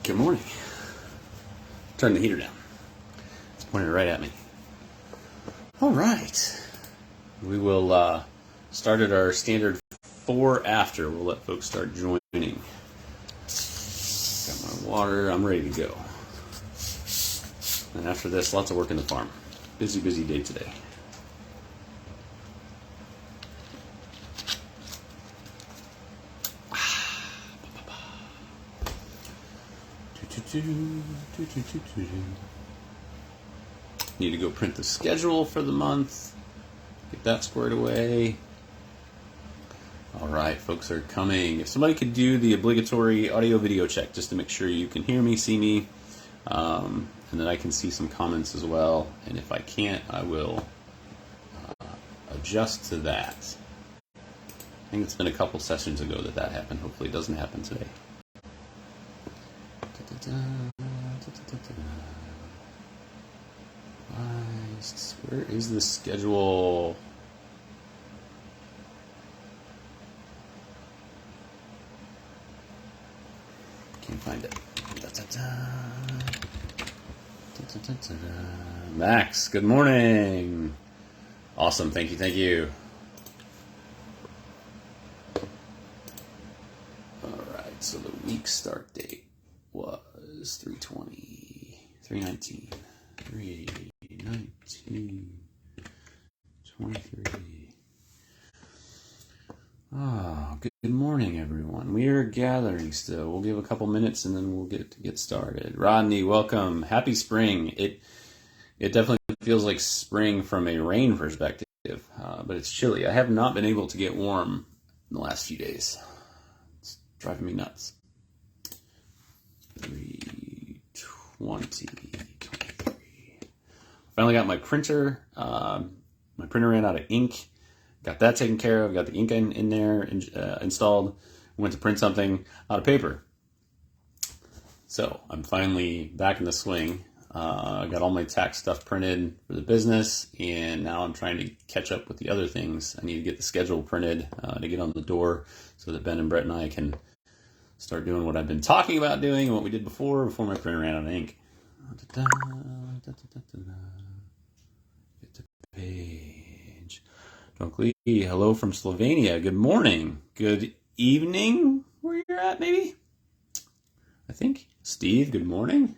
Good morning. Turn the heater down. It's pointing right at me. All right. We will start at our standard 4 after. We'll let folks start joining. Got my water. I'm ready to go. And after this, lots of work in the farm. Busy, busy day today. Need to go print the schedule for the month. Get that squared away. All right, folks are coming. If somebody could do the obligatory audio video check just to make sure you can hear me, see me, and then I can see some comments as well. And if I can't, I will adjust to that. I think it's been a couple sessions ago that happened. Hopefully it doesn't happen today. Where is the schedule? Can't find it. Max, good morning. Awesome, thank you. All right, so the week start date was 3/20, 3/19, 3/19, 23. Good morning, everyone. We are gathering still. We'll give a couple minutes and then we'll get started. Rodney, welcome. Happy spring. It definitely feels like spring from a rain perspective, but it's chilly. I have not been able to get warm in the last few days. It's driving me nuts. 3/20, 23. Finally got my printer. My printer ran out of ink. Got that taken care of. Got the ink in there installed. Went to print something out of paper. So I'm finally back in the swing. I got all my tax stuff printed for the business, and now I'm trying to catch up with the other things. I need to get the schedule printed to get on the door so that Ben and Brett and I can start doing what I've been talking about doing and what we did before my printer ran out of ink. Get the page. Lee, hello from Slovenia. Good morning. Good evening, where you're at, maybe? I think. Steve, good morning.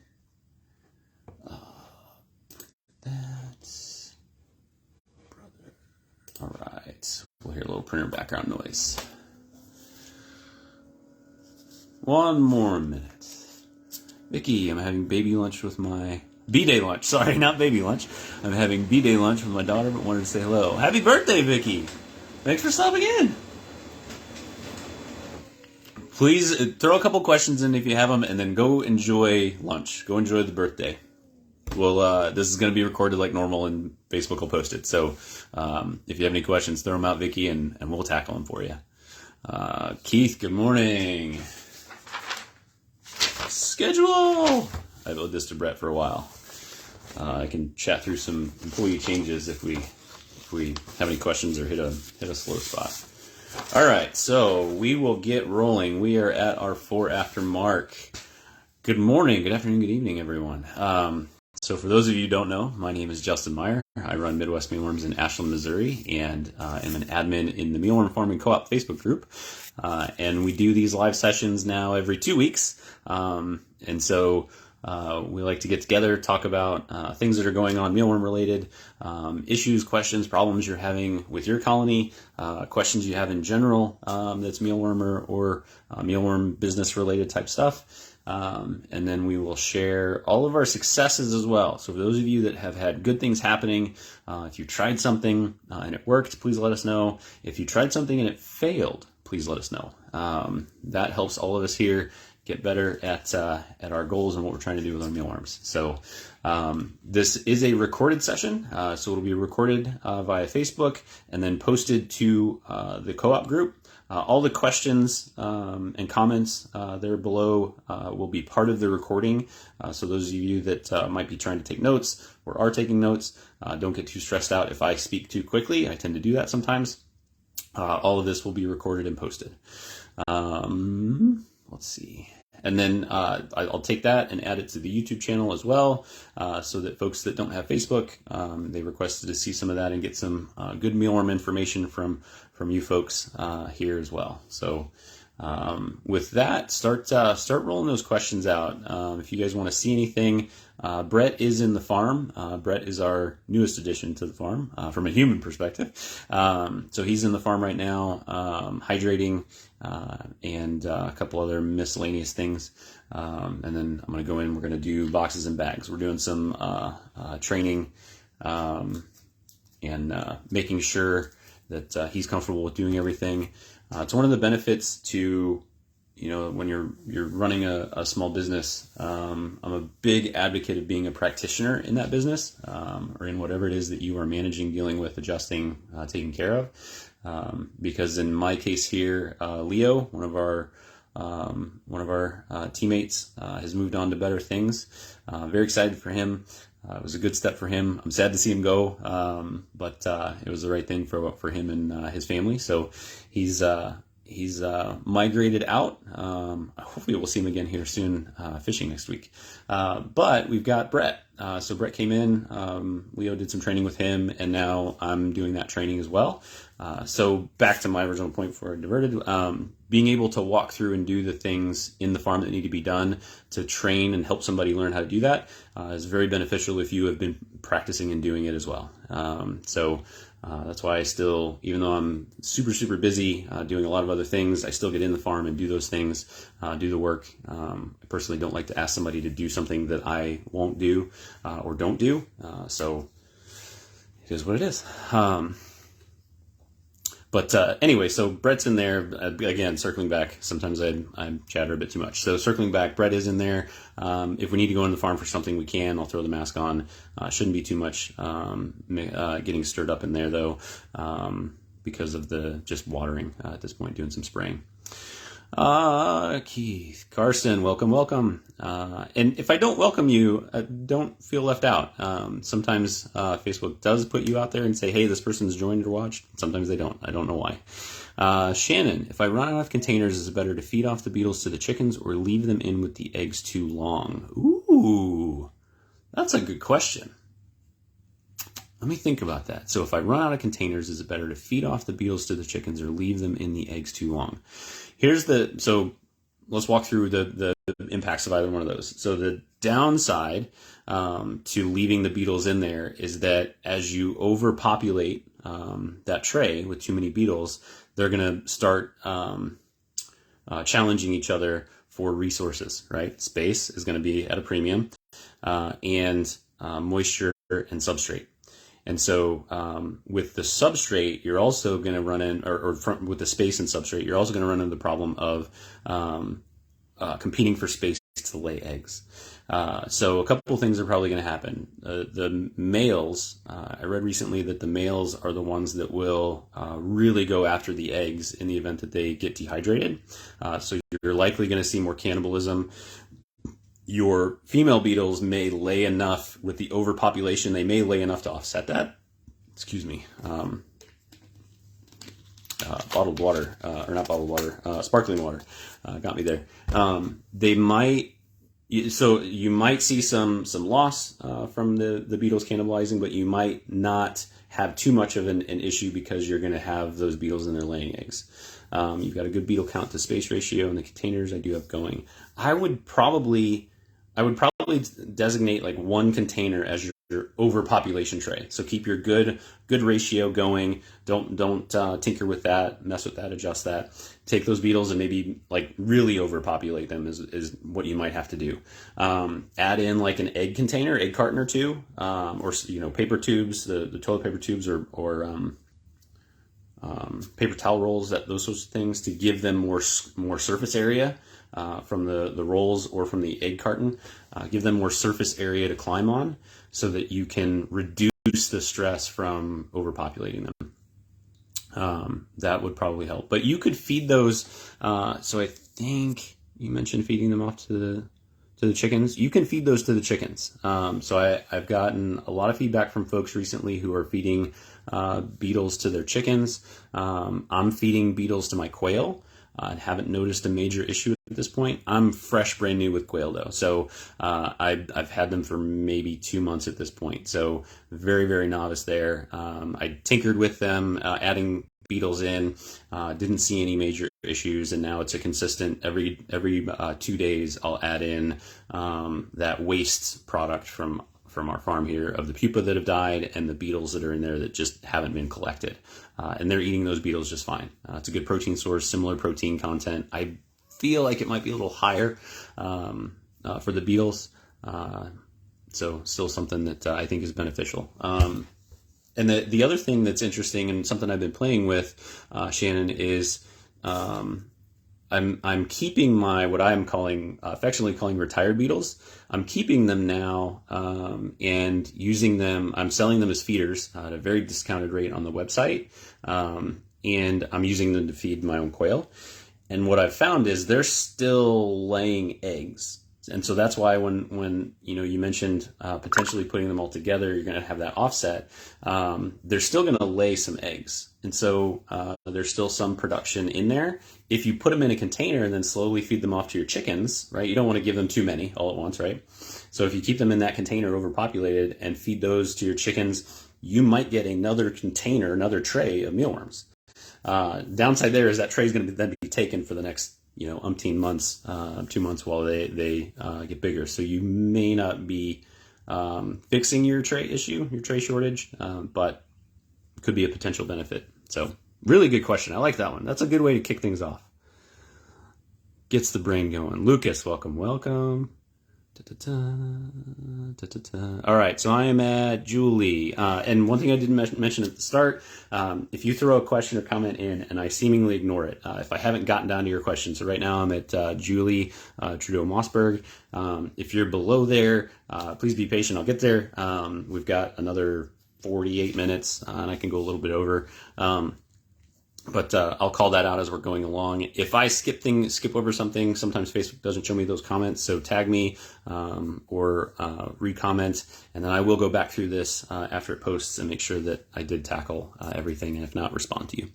That's brother. All right. We'll hear a little printer background noise. One more minute. Vicky, I'm having baby lunch with my... B-day lunch. Sorry, not baby lunch. I'm having B-day lunch with my daughter, but wanted to say hello. Happy birthday, Vicky. Thanks for stopping in. Please throw a couple questions in if you have them, and then go enjoy lunch. Go enjoy the birthday. Well, this is going to be recorded like normal, and Facebook will post it. So if you have any questions, throw them out, Vicky, and we'll tackle them for you. Keith, good morning. Schedule. I've owed this to Brett for a while. I can chat through some employee changes if we have any questions or hit a slow spot. All right, so we will get rolling. We are at our 4 after mark. Good morning, good afternoon, good evening, everyone. So for those of you who don't know, my name is Justin Meyer. I run Midwest Mealworms in Ashland, Missouri, and am an admin in the Mealworm Farming Co-OP Facebook group. And we do these live sessions now every 2 weeks. And so we like to get together, talk about things that are going on mealworm related, issues, questions, problems you're having with your colony, questions you have in general that's mealworm or mealworm business related type stuff. And then we will share all of our successes as well. So for those of you that have had good things happening, if you tried something and it worked, please let us know. If you tried something and it failed, please let us know. That helps all of us here get better at our goals and what we're trying to do with our mealworms. So this is a recorded session, so it'll be recorded via Facebook and then posted to the co-op group. All the questions and comments there below will be part of the recording. So those of you that might be trying to take notes or are taking notes, don't get too stressed out if I speak too quickly. I tend to do that sometimes. All of this will be recorded and posted. Let's see. And then I'll take that and add it to the YouTube channel as well, so that folks that don't have Facebook, they requested to see some of that and get some good mealworm information from you folks here as well. So with that, start rolling those questions out. If you guys want to see anything, Brett is in the farm. Brett is our newest addition to the farm from a human perspective. So he's in the farm right now, hydrating and a couple other miscellaneous things. And then I'm going to go in. We're going to do boxes and bags. We're doing some training and making sure that he's comfortable with doing everything. It's one of the benefits to, when you're running a small business. I'm a big advocate of being a practitioner in that business, or in whatever it is that you are managing, dealing with, adjusting, taking care of. Because in my case here, Leo, one of our teammates, has moved on to better things. Very excited for him. It was a good step for him. I'm sad to see him go, but it was the right thing for him and his family. So he's migrated out. Hopefully we'll see him again here soon, fishing next week. But we've got Brett. So Brett came in. Leo did some training with him, and now I'm doing that training as well. So back to my original point before I diverted, being able to walk through and do the things in the farm that need to be done to train and help somebody learn how to do that is very beneficial if you have been practicing and doing it as well. So that's why I still, even though I'm super, super busy doing a lot of other things, I still get in the farm and do those things, do the work. I personally don't like to ask somebody to do something that I won't do or don't do. So it is what it is. But anyway, so Brett's in there. Again, circling back, sometimes I chatter a bit too much. So circling back, Brett is in there. If we need to go in the farm for something, we can. I'll throw the mask on. Shouldn't be too much getting stirred up in there, though, because of the just watering at this point, doing some spraying. Keith, Carson, welcome. And if I don't welcome you, don't feel left out. Sometimes Facebook does put you out there and say, hey, this person's joined or watched. Sometimes they don't. I don't know why. Shannon, if I run out of containers, is it better to feed off the beetles to the chickens or leave them in with the eggs too long? Ooh, that's a good question. Let me think about that. So if I run out of containers, is it better to feed off the beetles to the chickens or leave them in the eggs too long? So let's walk through the impacts of either one of those. So the downside to leaving the beetles in there is that as you overpopulate that tray with too many beetles, they're going to start challenging each other for resources, right? Space is going to be at a premium, and moisture and substrate. And so with the substrate, you're also going to run in, with the space and substrate, you're also going to run into the problem of competing for space to lay eggs. So a couple things are probably going to happen. The males, I read recently that the males are the ones that will really go after the eggs in the event that they get dehydrated. So you're likely going to see more cannibalism. Your female beetles may lay enough with the overpopulation, they may lay enough to offset that. Excuse me. Bottled water, or not bottled water, sparkling water, got me there. They might, so you might see some loss from the beetles cannibalizing, but you might not have too much of an issue because you're going to have those beetles in there laying eggs. You've got a good beetle count to space ratio in the containers I do have going. I would probably designate like one container as your overpopulation tray. So keep your good ratio going. Don't tinker with that, mess with that, adjust that. Take those beetles and maybe like really overpopulate them is what you might have to do. Add in like an egg container, egg carton or two, or paper tubes, the toilet paper tubes or paper towel rolls, those sorts of things to give them more surface area from the rolls or from the egg carton. Give them more surface area to climb on so that you can reduce the stress from overpopulating them. That would probably help. But you could feed those. So I think you mentioned feeding them off to the chickens. You can feed those to the chickens. So I've gotten a lot of feedback from folks recently who are feeding beetles to their chickens. I'm feeding beetles to my quail. and haven't noticed a major issue at this point. I'm fresh, brand new with quail though, so I've had them for maybe 2 months at this point, so very, very novice there. I tinkered with them, adding beetles in, didn't see any major issues, and now it's a consistent every 2 days I'll add in that waste product from our farm here of the pupa that have died and the beetles that are in there that just haven't been collected, and they're eating those beetles just fine. It's a good protein source, similar protein content. I feel like it might be a little higher for the beetles, so still something that I think is beneficial. And the other thing that's interesting and something I've been playing with, Shannon, is I'm keeping my, what I'm calling, affectionately calling retired beetles. I'm keeping them now and using them. I'm selling them as feeders at a very discounted rate on the website, and I'm using them to feed my own quail. And what I've found is they're still laying eggs. And so that's why when you mentioned potentially putting them all together, you're going to have that offset. They're still going to lay some eggs, and so there's still some production in there. If you put them in a container and then slowly feed them off to your chickens, right? You don't want to give them too many all at once, right? So if you keep them in that container overpopulated and feed those to your chickens, you might get another container, another tray of mealworms. Downside there is that tray is going to then be taken for the next umpteen months, 2 months while they get bigger. So you may not be fixing your tray issue, your tray shortage, but could be a potential benefit. So really good question. I like that one. That's a good way to kick things off. Gets the brain going. Lucas, welcome. All right, so I am at Julie, and one thing I didn't mention at the start, if you throw a question or comment in and I seemingly ignore it, if I haven't gotten down to your question, so right now I'm at Julie Trudeau Mossberg. If you're below there, please be patient, I'll get there. We've got another 48 minutes, and I can go a little bit over. But I'll call that out as we're going along. If I skip over something, sometimes Facebook doesn't show me those comments, so tag me or re-comment, and then I will go back through this after it posts and make sure that I did tackle everything, and if not, respond to you.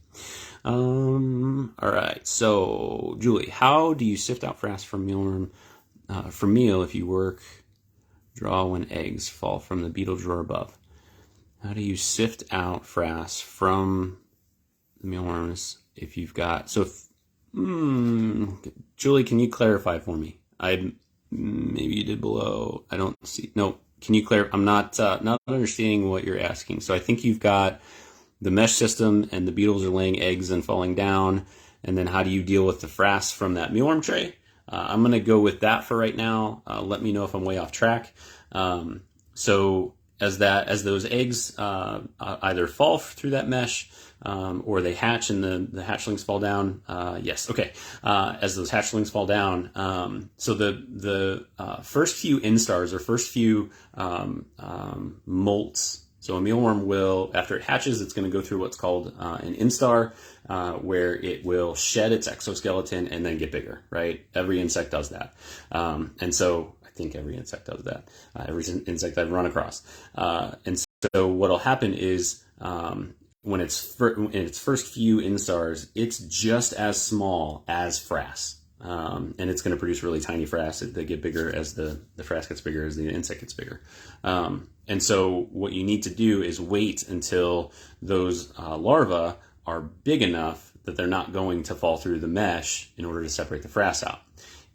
All right, so Julie, how do you sift out frass from mealworm for meal if you draw when eggs fall from the beetle drawer above? How do you sift out frass from the mealworms if you've got, Julie, can you clarify for me? Maybe you did below. I don't see. No, can you clarify? I'm not understanding what you're asking. So I think you've got the mesh system and the beetles are laying eggs and falling down. And then how do you deal with the frass from that mealworm tray? I'm going to go with that for right now. Let me know if I'm way off track. So as those eggs either fall through that mesh or they hatch and the hatchlings fall down. Yes, okay. As those hatchlings fall down, so the first few instars or first few molts. So a mealworm will, after it hatches, it's going to go through what's called an instar, where it will shed its exoskeleton and then get bigger, right? Every insect does that. And so I think every insect does that. Every insect I've run across. And so what'll happen is when it's in its first few instars, it's just as small as frass. And it's going to produce really tiny frass. They get bigger as the frass gets bigger, as the insect gets bigger. And so what you need to do is wait until those larvae are big enough that they're not going to fall through the mesh in order to separate the frass out.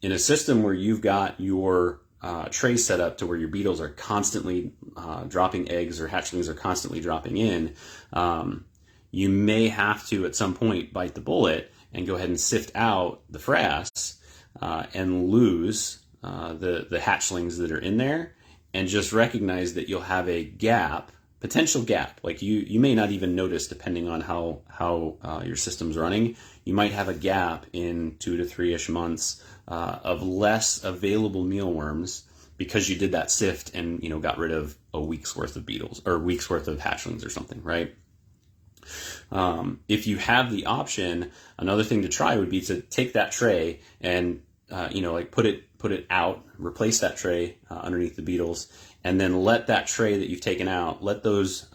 In a system where you've got your tray set up to where your beetles are constantly dropping eggs or hatchlings are constantly dropping in, you may have to at some point bite the bullet and go ahead and sift out the frass and lose the hatchlings that are in there, and just recognize that you'll have a potential gap. Like you may not even notice, depending on how your system's running. You might have a gap in 2 to 3-ish months of less available mealworms because you did that sift and got rid of a week's worth of beetles or a week's worth of hatchlings or something, right? If you have the option, another thing to try would be to take that tray and put it out, replace that tray underneath the beetles, and then let that tray that you've taken out, let those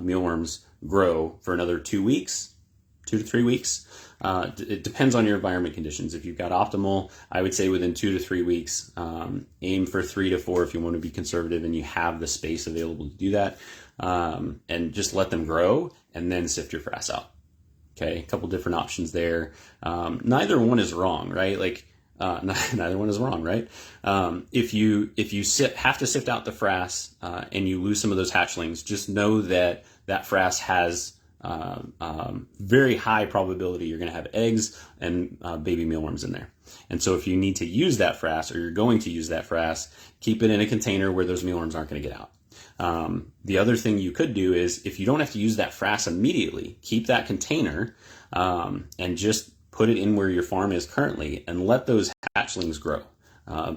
mealworms grow for another 2 weeks, 2 to 3 weeks. It depends on your environment conditions. If you've got optimal, I would say within 2 to 3 weeks. Aim for 3 to 4 if you want to be conservative and you have the space available to do that. And just let them grow and then sift your frass out. Okay, a couple different options there. Neither one is wrong, right? Like neither one is wrong, right? If you have to sift out the frass and you lose some of those hatchlings, just know that frass has very high probability you're going to have eggs and baby mealworms in there. And so if you need to use that frass, or you're going to use that frass, keep it in a container where those mealworms aren't going to get out. The other thing you could do is, if you don't have to use that frass immediately, keep that container and just put it in where your farm is currently and let those hatchlings grow.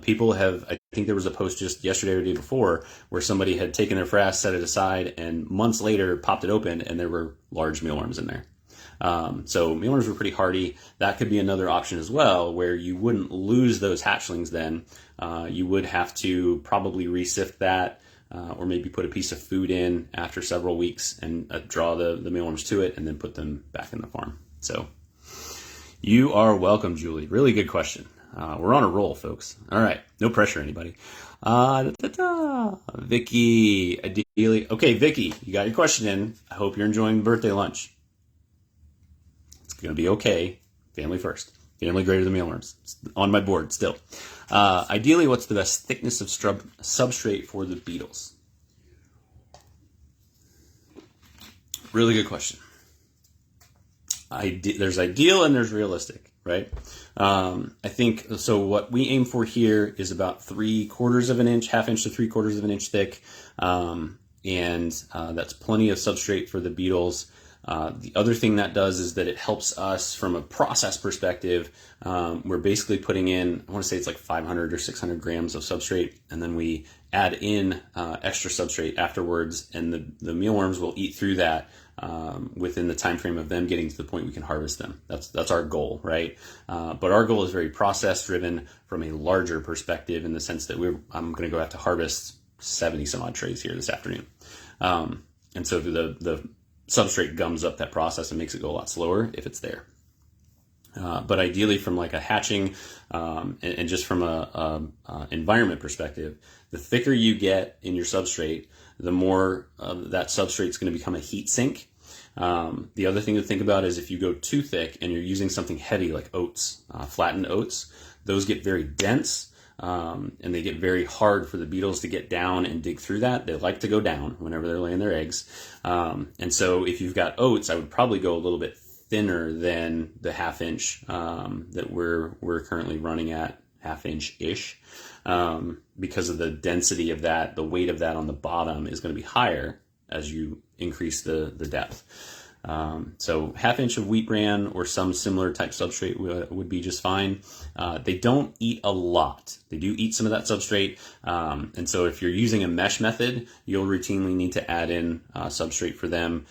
People have, I think there was a post just yesterday or the day before where somebody had taken their frass, set it aside, and months later popped it open and there were large mealworms in there. So mealworms were pretty hardy. That could be another option as well, where you wouldn't lose those hatchlings then. You would have to probably re-sift that, or maybe put a piece of food in after several weeks and draw the mealworms to it and then put them back in the farm. So you are welcome, Julie. Really good question. We're on a roll, folks. All right. No pressure, anybody. Vicky, ideally. Okay, Vicky, you got your question in. I hope you're enjoying birthday lunch. It's going to be okay. Family first. Family greater than mealworms. It's on my board still. Ideally, what's the best thickness of substrate for the beetles? Really good question. There's ideal and there's realistic, right? I think, so what we aim for here is about 3/4 of an inch, ½ inch to 3/4 of an inch thick. And that's plenty of substrate for the beetles. The other thing that does is that it helps us from a process perspective. We're basically putting in, I want to say it's like 500 or 600 grams of substrate, and then we add in extra substrate afterwards, and the mealworms will eat through that within the time frame of them getting to the point we can harvest them. That's our goal, right? But our goal is very process driven from a larger perspective, in the sense that I'm going to go have to harvest 70 some odd trays here this afternoon. And so the substrate gums up that process and makes it go a lot slower if it's there. But ideally, from like a hatching and just from a environment perspective, the thicker you get in your substrate, the more that substrate is going to become a heat sink. The other thing to think about is if you go too thick and you're using something heavy like oats, flattened oats, those get very dense. And they get very hard for the beetles to get down and dig through that. They like to go down whenever they're laying their eggs. And so if you've got oats, I would probably go a little bit thinner than the ½ inch that we're currently running at, ½ inch-ish, because of the density of that. The weight of that on the bottom is going to be higher as you increase the depth. So ½ inch of wheat bran or some similar type substrate would be just fine. They don't eat a lot. They do eat some of that substrate. And so if you're using a mesh method, you'll routinely need to add in substrate for them.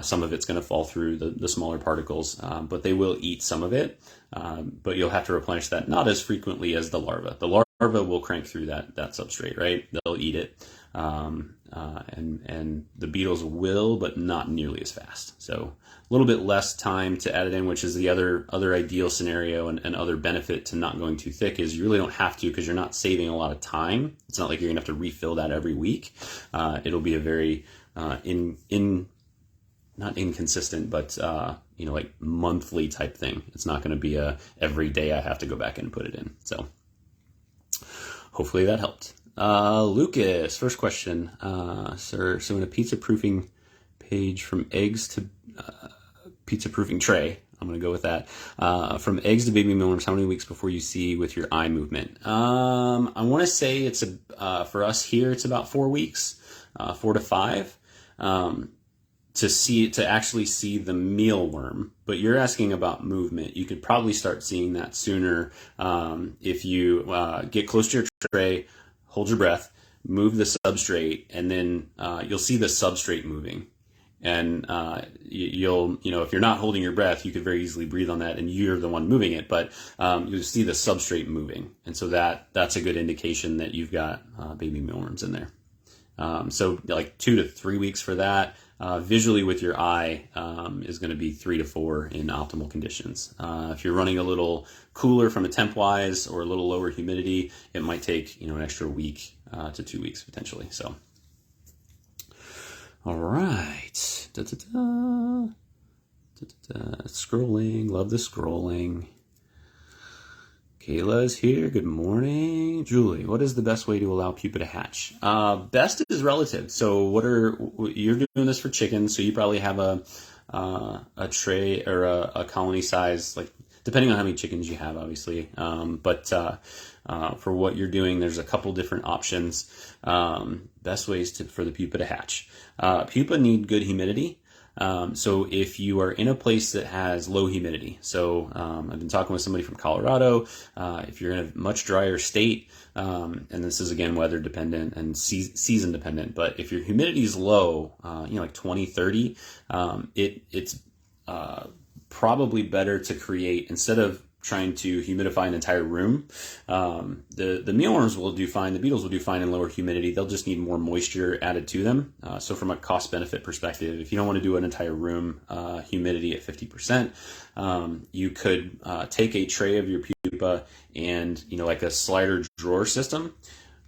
Some of it's going to fall through the smaller particles, but they will eat some of it. But you'll have to replenish that not as frequently as the larva. The larva will crank through that substrate, right? They'll eat it. And the beetles will, but not nearly as fast. So a little bit less time to add it in, which is the other ideal scenario and other benefit to not going too thick, is you really don't have to, because you're not saving a lot of time. It's not like you're gonna have to refill that every week. It'll be a very not inconsistent, but like monthly type thing. It's not gonna be a every day I have to go back and put it in. So hopefully that helped. Lucas, first question, sir. So in a pizza proofing page, from eggs to pizza proofing tray, I'm going to go with that. From eggs to baby mealworms, how many weeks before you see with your eye movement? I want to say it's for us here, it's about 4 weeks, 4 to 5, to actually see the mealworm. But you're asking about movement. You could probably start seeing that sooner if you get close to your tray. Hold your breath, move the substrate, and then you'll see the substrate moving. And you'll, if you're not holding your breath, you could very easily breathe on that and you're the one moving it, but you'll see the substrate moving. And so that's a good indication that you've got baby mealworms in there. So like 2 to 3 weeks for that. visually with your eye is going to be 3 to 4 in optimal conditions. If you're running a little cooler from a temp wise or a little lower humidity, it might take an extra week to 2 weeks potentially. So, all right, scrolling, love the scrolling. Kayla's here. Good morning. Julie, what is the best way to allow pupa to hatch? Best is relative. So you're doing this for chickens, so you probably have a tray or a colony size, like depending on how many chickens you have, obviously. But for what you're doing, there's a couple different options. Best ways for the pupa to hatch. Pupa need good humidity. So if you are in a place that has low humidity, so I've been talking with somebody from Colorado, if you're in a much drier state, and this is again weather dependent and season dependent, but if your humidity is low, like 20, 30, it's probably better to create, instead of trying to humidify an entire room, the mealworms will do fine, the beetles will do fine in lower humidity. They'll just need more moisture added to them. So from a cost benefit perspective, if you don't want to do an entire room humidity at 50%, you could take a tray of your pupa and, like a slider drawer system,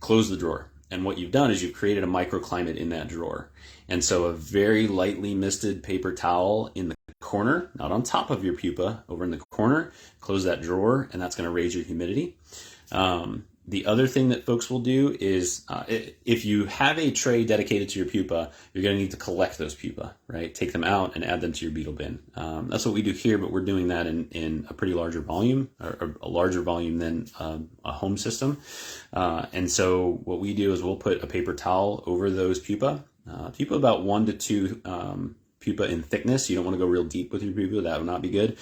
close the drawer. And what you've done is you've created a microclimate in that drawer. And so a very lightly misted paper towel in the corner, not on top of your pupa, over in the corner, close that drawer, and that's going to raise your humidity. The other thing that folks will do is if you have a tray dedicated to your pupa, you're going to need to collect those pupa, right? Take them out and add them to your beetle bin. That's what we do here, but we're doing that in a pretty larger volume, or a larger volume than a home system. And so what we do is we'll put a paper towel over those pupa. Pupa about 1 to 2 pupa in thickness. You don't want to go real deep with your pupa. That would not be good.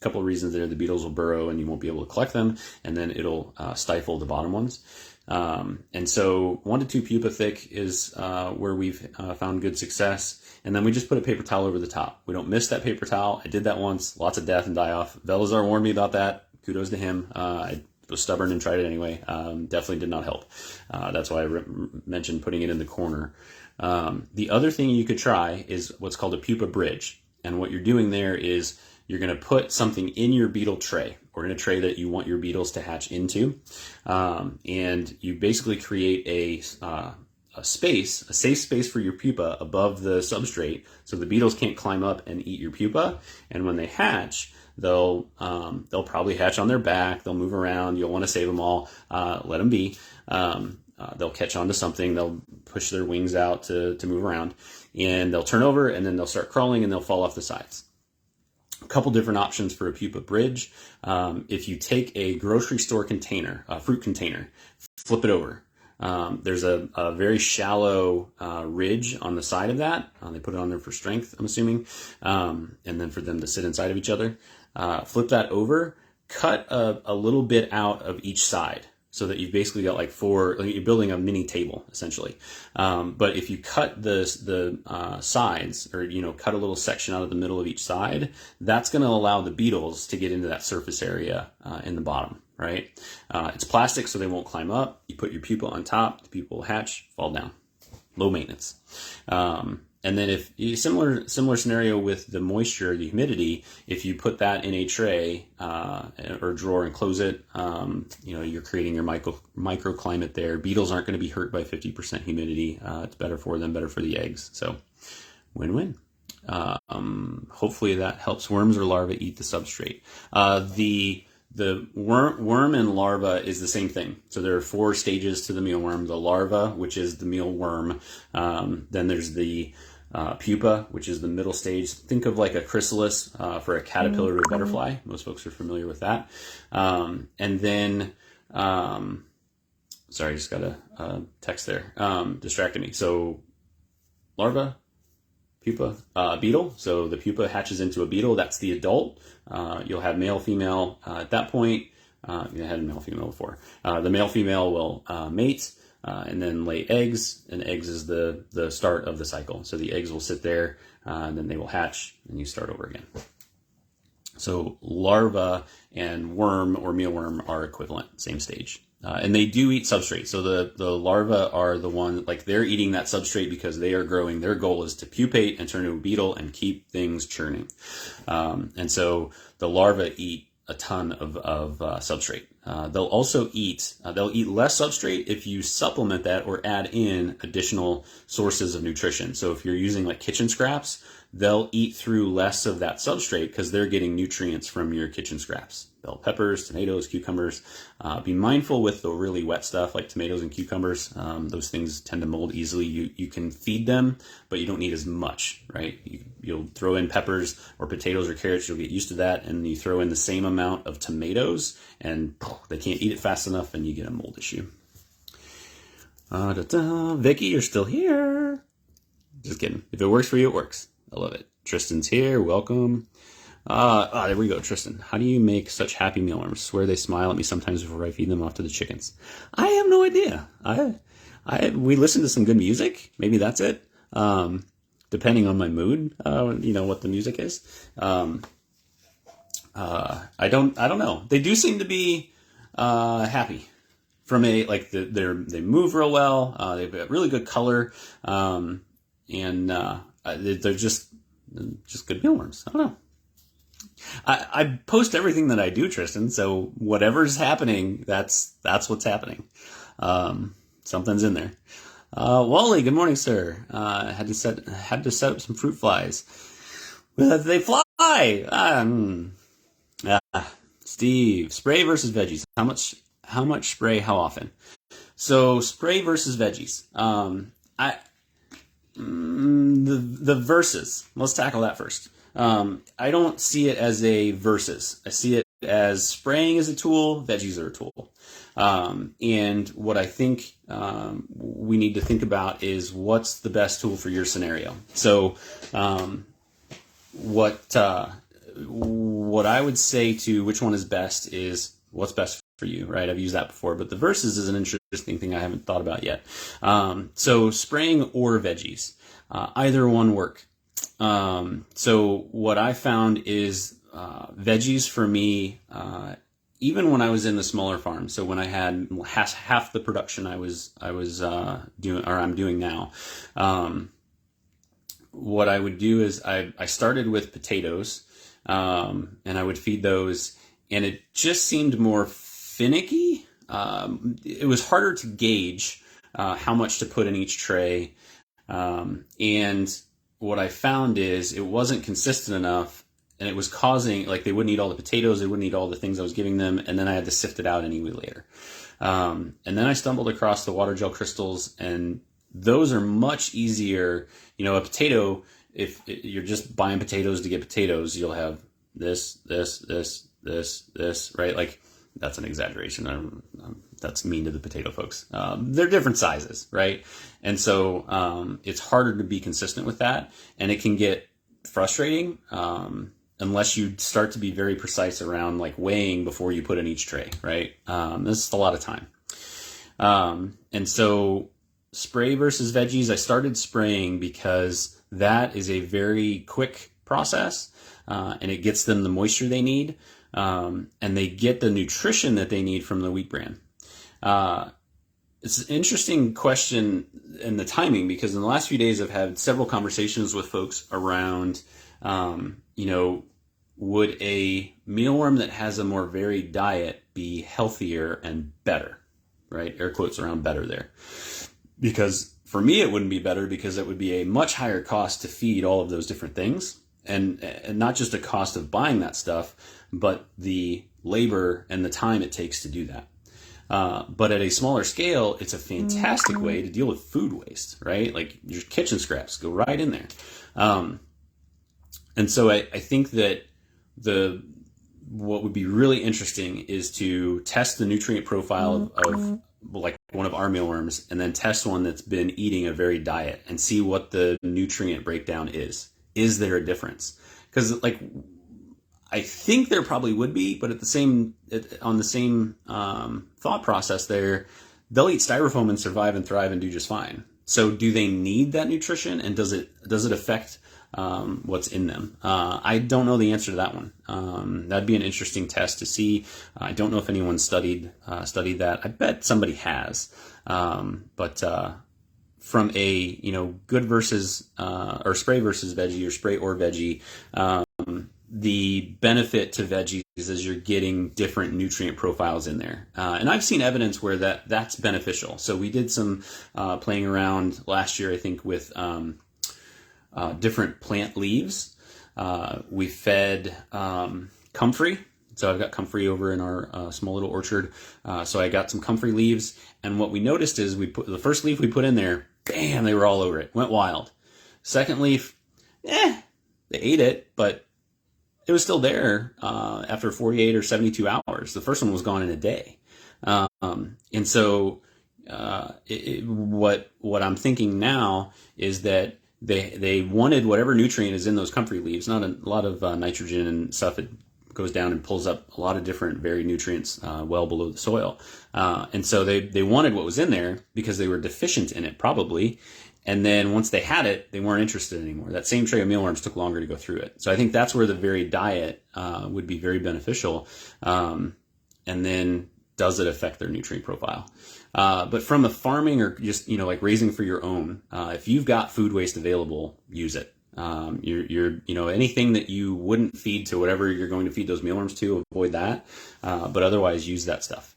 Couple of reasons there. The beetles will burrow and you won't be able to collect them, and then it'll stifle the bottom ones. And so 1 to 2 pupa thick is where we've found good success. And then we just put a paper towel over the top. We don't miss that paper towel. I did that once. Lots of death and die off. Velazar warned me about that. Kudos to him. I was stubborn and tried it anyway. Definitely did not help. That's why I mentioned putting it in the corner. The other thing you could try is what's called a pupa bridge. And what you're doing there is you're going to put something in your beetle tray, or in a tray that you want your beetles to hatch into. And you basically create a safe space for your pupa above the substrate, so the beetles can't climb up and eat your pupa. And when they hatch, they'll probably hatch on their back. They'll move around. You'll want to save them all. Let them be. They'll catch onto something. They'll push their wings out to move around, and they'll turn over, and then they'll start crawling, and they'll fall off the sides. A couple different options for a pupa bridge. If you take a grocery store container, a fruit container, flip it over. There's a very shallow ridge on the side of that. They put it on there for strength, I'm assuming, and then for them to sit inside of each other. Flip that over, cut a little bit out of each side, so that you've basically got like you're building a mini table essentially. But if you cut the sides, or cut a little section out of the middle of each side, that's going to allow the beetles to get into that surface area in the bottom, right? It's plastic, so they won't climb up. You put your pupa on top, the pupa will hatch, fall down. Low maintenance. And then if similar scenario with the moisture, the humidity, if you put that in a tray or drawer and close it, you're creating your microclimate there. Beetles aren't going to be hurt by 50% humidity. It's better for them, better for the eggs. So win-win. Hopefully that helps worms or larvae eat the substrate. The worm and larva is the same thing. So there are 4 stages to the mealworm. The larva, which is the mealworm. Then there's the pupa, which is the middle stage. Think of like a chrysalis for a caterpillar to a butterfly. Most folks are familiar with that. And then, sorry, I just got a text there. Distracted me. So larva, pupa, beetle. So the pupa hatches into a beetle. That's the adult. You'll have male, female. At that point, you had a male, female before. The male, female will mate and then lay eggs. And eggs is the start of the cycle. So the eggs will sit there, and then they will hatch, and you start over again. So larva and worm or mealworm are equivalent, same stage. And they do eat substrate. So the larvae are the one, like they're eating that substrate because they are growing. Their goal is to pupate and turn into a beetle and keep things churning. And so the larvae eat a ton of substrate. They'll also eat less substrate if you supplement that or add in additional sources of nutrition. So if you're using like kitchen scraps, they'll eat through less of that substrate because they're getting nutrients from your kitchen scraps. Bell peppers, tomatoes, cucumbers. Be mindful with the really wet stuff like tomatoes and cucumbers. Those things tend to mold easily. You can feed them, but you don't need as much, right? You'll throw in peppers or potatoes or carrots. You'll get used to that. And you throw in the same amount of tomatoes and they can't eat it fast enough and you get a mold issue. Vicky, you're still here. Just kidding. If it works for you, it works. I love it. Tristan's here. Welcome. There we go, Tristan. How do you make such happy mealworms? Swear they smile at me sometimes before I feed them off to the chickens. I have no idea. We listen to some good music. Maybe that's it. Depending on my mood, what the music is. I don't know. They do seem to be happy. From they move real well. They've got really good color, and they're just good mealworms. I don't know. I post everything that I do, Tristan. So whatever's happening, that's what's happening. Something's in there. Wally, good morning, sir. Had to set up some fruit flies. They fly. Steve, spray versus veggies. How much spray? How often? So spray versus veggies. The versus. Let's tackle that first. I don't see it as a versus. I see it as spraying is a tool, veggies are a tool. And what I think we need to think about is what's the best tool for your scenario. So what I would say to which one is best is what's best for you, right? I've used that before, but the versus is an interesting thing I haven't thought about yet. So spraying or veggies, either one work. So what I found is veggies for me, even when I was in the smaller farm. So when I had half the production I was doing, or I'm doing now, what I would do is I started with potatoes, and I would feed those, and it just seemed more finicky. It was harder to gauge how much to put in each tray, and what I found is it wasn't consistent enough, and it was causing, like, they wouldn't eat all the potatoes, they wouldn't eat all the things I was giving them, and then I had to sift it out anyway later. And then I stumbled across the water gel crystals, and those are much easier. A potato, if you're just buying potatoes to get potatoes, you'll have this, right? Like, that's an exaggeration. That's mean to the potato folks. They're different sizes, right? And so it's harder to be consistent with that, and it can get frustrating unless you start to be very precise around like weighing before you put in each tray, right? This is a lot of time. And so spray versus veggies, I started spraying because that is a very quick process, and it gets them the moisture they need, and they get the nutrition that they need from the wheat bran. It's an interesting question in the timing, because in the last few days I've had several conversations with folks around, would a mealworm that has a more varied diet be healthier and better, right? Air quotes around better there. Because for me, it wouldn't be better, because it would be a much higher cost to feed all of those different things. And not just a cost of buying that stuff, but the labor and the time it takes to do that. But at a smaller scale, it's a fantastic way to deal with food waste, right? Like your kitchen scraps go right in there. And so I think that what would be really interesting is to test the nutrient profile of like one of our mealworms, and then test one that's been eating a varied diet and see what the nutrient breakdown is. Is there a difference? Because like, I think there probably would be, but on the same thought process there, they'll eat styrofoam and survive and thrive and do just fine. So do they need that nutrition? And does it affect what's in them. I don't know the answer to that one. That'd be an interesting test to see. I don't know if anyone studied that. I bet somebody has. But from a, good versus, or spray versus veggie, or spray or veggie, the benefit to veggies is you're getting different nutrient profiles in there. And I've seen evidence where that's beneficial. So we did some playing around last year, I think, with different plant leaves. We fed comfrey. So I've got comfrey over in our small little orchard. So I got some comfrey leaves. And what we noticed is the first leaf we put in there, bam, they were all over it. Went wild. Second leaf, they ate it, but it was still there after 48 or 72 hours. The first one was gone in a day. And so what I'm thinking now is that they wanted whatever nutrient is in those comfrey leaves, not a lot of nitrogen and stuff. It goes down and pulls up a lot of different varied nutrients well below the soil. And so they wanted what was in there because they were deficient in it, probably. And then once they had it, they weren't interested anymore. That same tray of mealworms took longer to go through it. So I think that's where the varied diet would be very beneficial. And then does it affect their nutrient profile? But from a farming or just, like raising for your own, if you've got food waste available, use it. Anything that you wouldn't feed to whatever you're going to feed those mealworms to, avoid that. But otherwise use that stuff.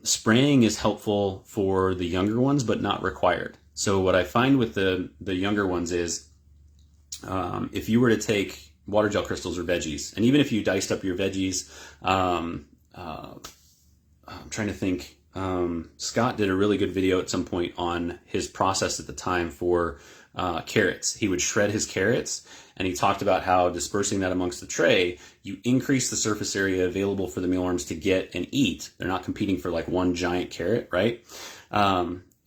Spraying is helpful for the younger ones, but not required. So what I find with the younger ones is, if you were to take water gel crystals or veggies, and even if you diced up your veggies, I'm trying to think, Scott did a really good video at some point on his process at the time for carrots. He would shred his carrots, and he talked about how dispersing that amongst the tray, you increase the surface area available for the mealworms to get and eat. They're not competing for like one giant carrot, right?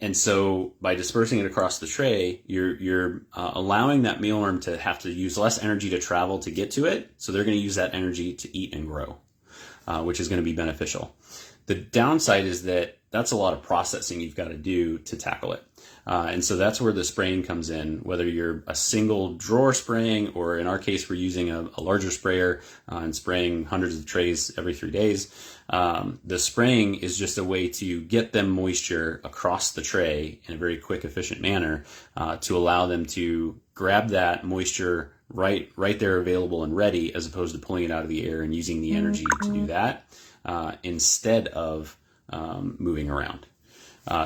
And so by dispersing it across the tray, you're allowing that mealworm to have to use less energy to travel to get to it. So they're going to use that energy to eat and grow, which is going to be beneficial. The downside is that that's a lot of processing you've got to do to tackle it. And so that's where the spraying comes in, whether you're a single drawer spraying, or in our case, we're using a larger sprayer and spraying hundreds of trays every 3 days. The spraying is just a way to get them moisture across the tray in a very quick, efficient manner to allow them to grab that moisture right there available and ready, as opposed to pulling it out of the air and using the energy to do that instead of moving around.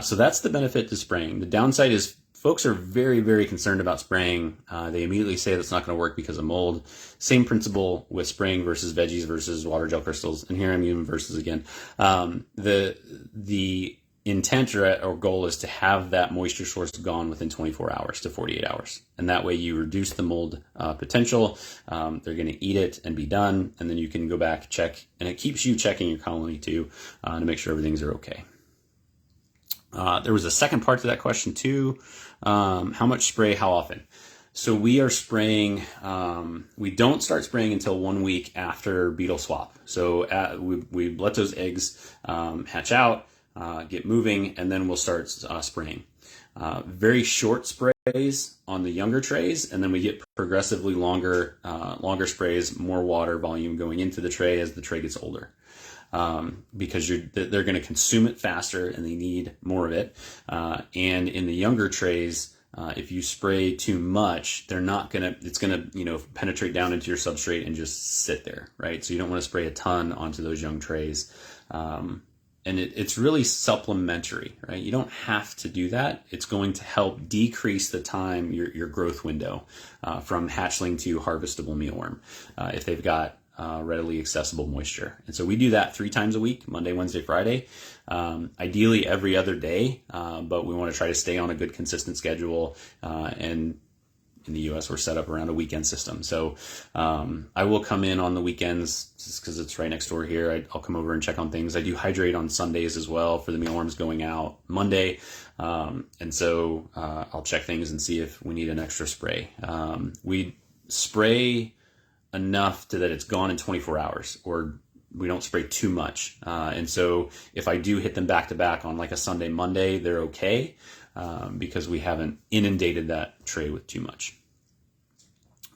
So that's the benefit to spraying. The downside is folks are very, very concerned about spraying. They immediately say that's not going to work because of mold. Same principle with spraying versus veggies versus water gel crystals. And here I'm using versus again. The intent or goal is to have that moisture source gone within 24 hours to 48 hours. And that way you reduce the mold potential. They're going to eat it and be done. And then you can go back, check, and it keeps you checking your colony too to make sure everything's okay. There was a second part to that question too. How much spray, how often? So we are spraying, we don't start spraying until 1 week after beetle swap. So we let those eggs hatch out, get moving, and then we'll start spraying. Very short sprays on the younger trays, and then we get progressively longer sprays, more water volume going into the tray as the tray gets older. Because they're going to consume it faster and they need more of it. And in the younger trays, if you spray too much, it's going to, penetrate down into your substrate and just sit there, right? So you don't want to spray a ton onto those young trays. And it's really supplementary, right? You don't have to do that. It's going to help decrease the time, your growth window, from hatchling to harvestable mealworm, if they've got readily accessible moisture. And so we do that 3 times a week, Monday, Wednesday, Friday, ideally every other day, but we want to try to stay on a good consistent schedule. And in the US, we're set up around a weekend system. So I will come in on the weekends just because it's right next door here. I'll come over and check on things. I do hydrate on Sundays as well for the mealworms going out Monday. And so I'll check things and see if we need an extra spray. We spray enough that it's gone in 24 hours, or we don't spray too much. And so if I do hit them back to back on like a Sunday, Monday, they're okay, because we haven't inundated that tray with too much.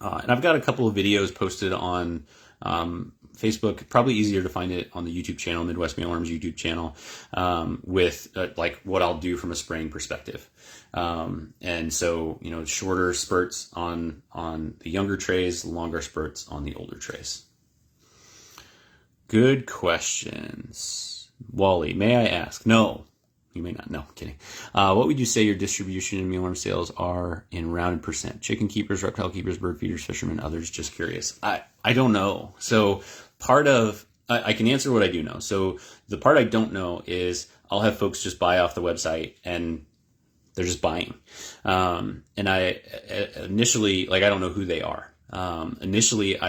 And I've got a couple of videos posted on Facebook. Probably easier to find it on the YouTube channel, Midwest Mealworms YouTube channel, with like what I'll do from a spraying perspective. And so, shorter spurts on the younger trays, longer spurts on the older trays. Good questions. Wally, may I ask? No. You may not. No, kidding. What would you say your distribution in mealworm sales are in rounded percent? Chicken keepers, reptile keepers, bird feeders, fishermen, others? Just curious. I don't know. So part of, I can answer what I do know. So the part I don't know is I'll have folks just buy off the website and they're just buying. And I initially, I don't know who they are. Initially,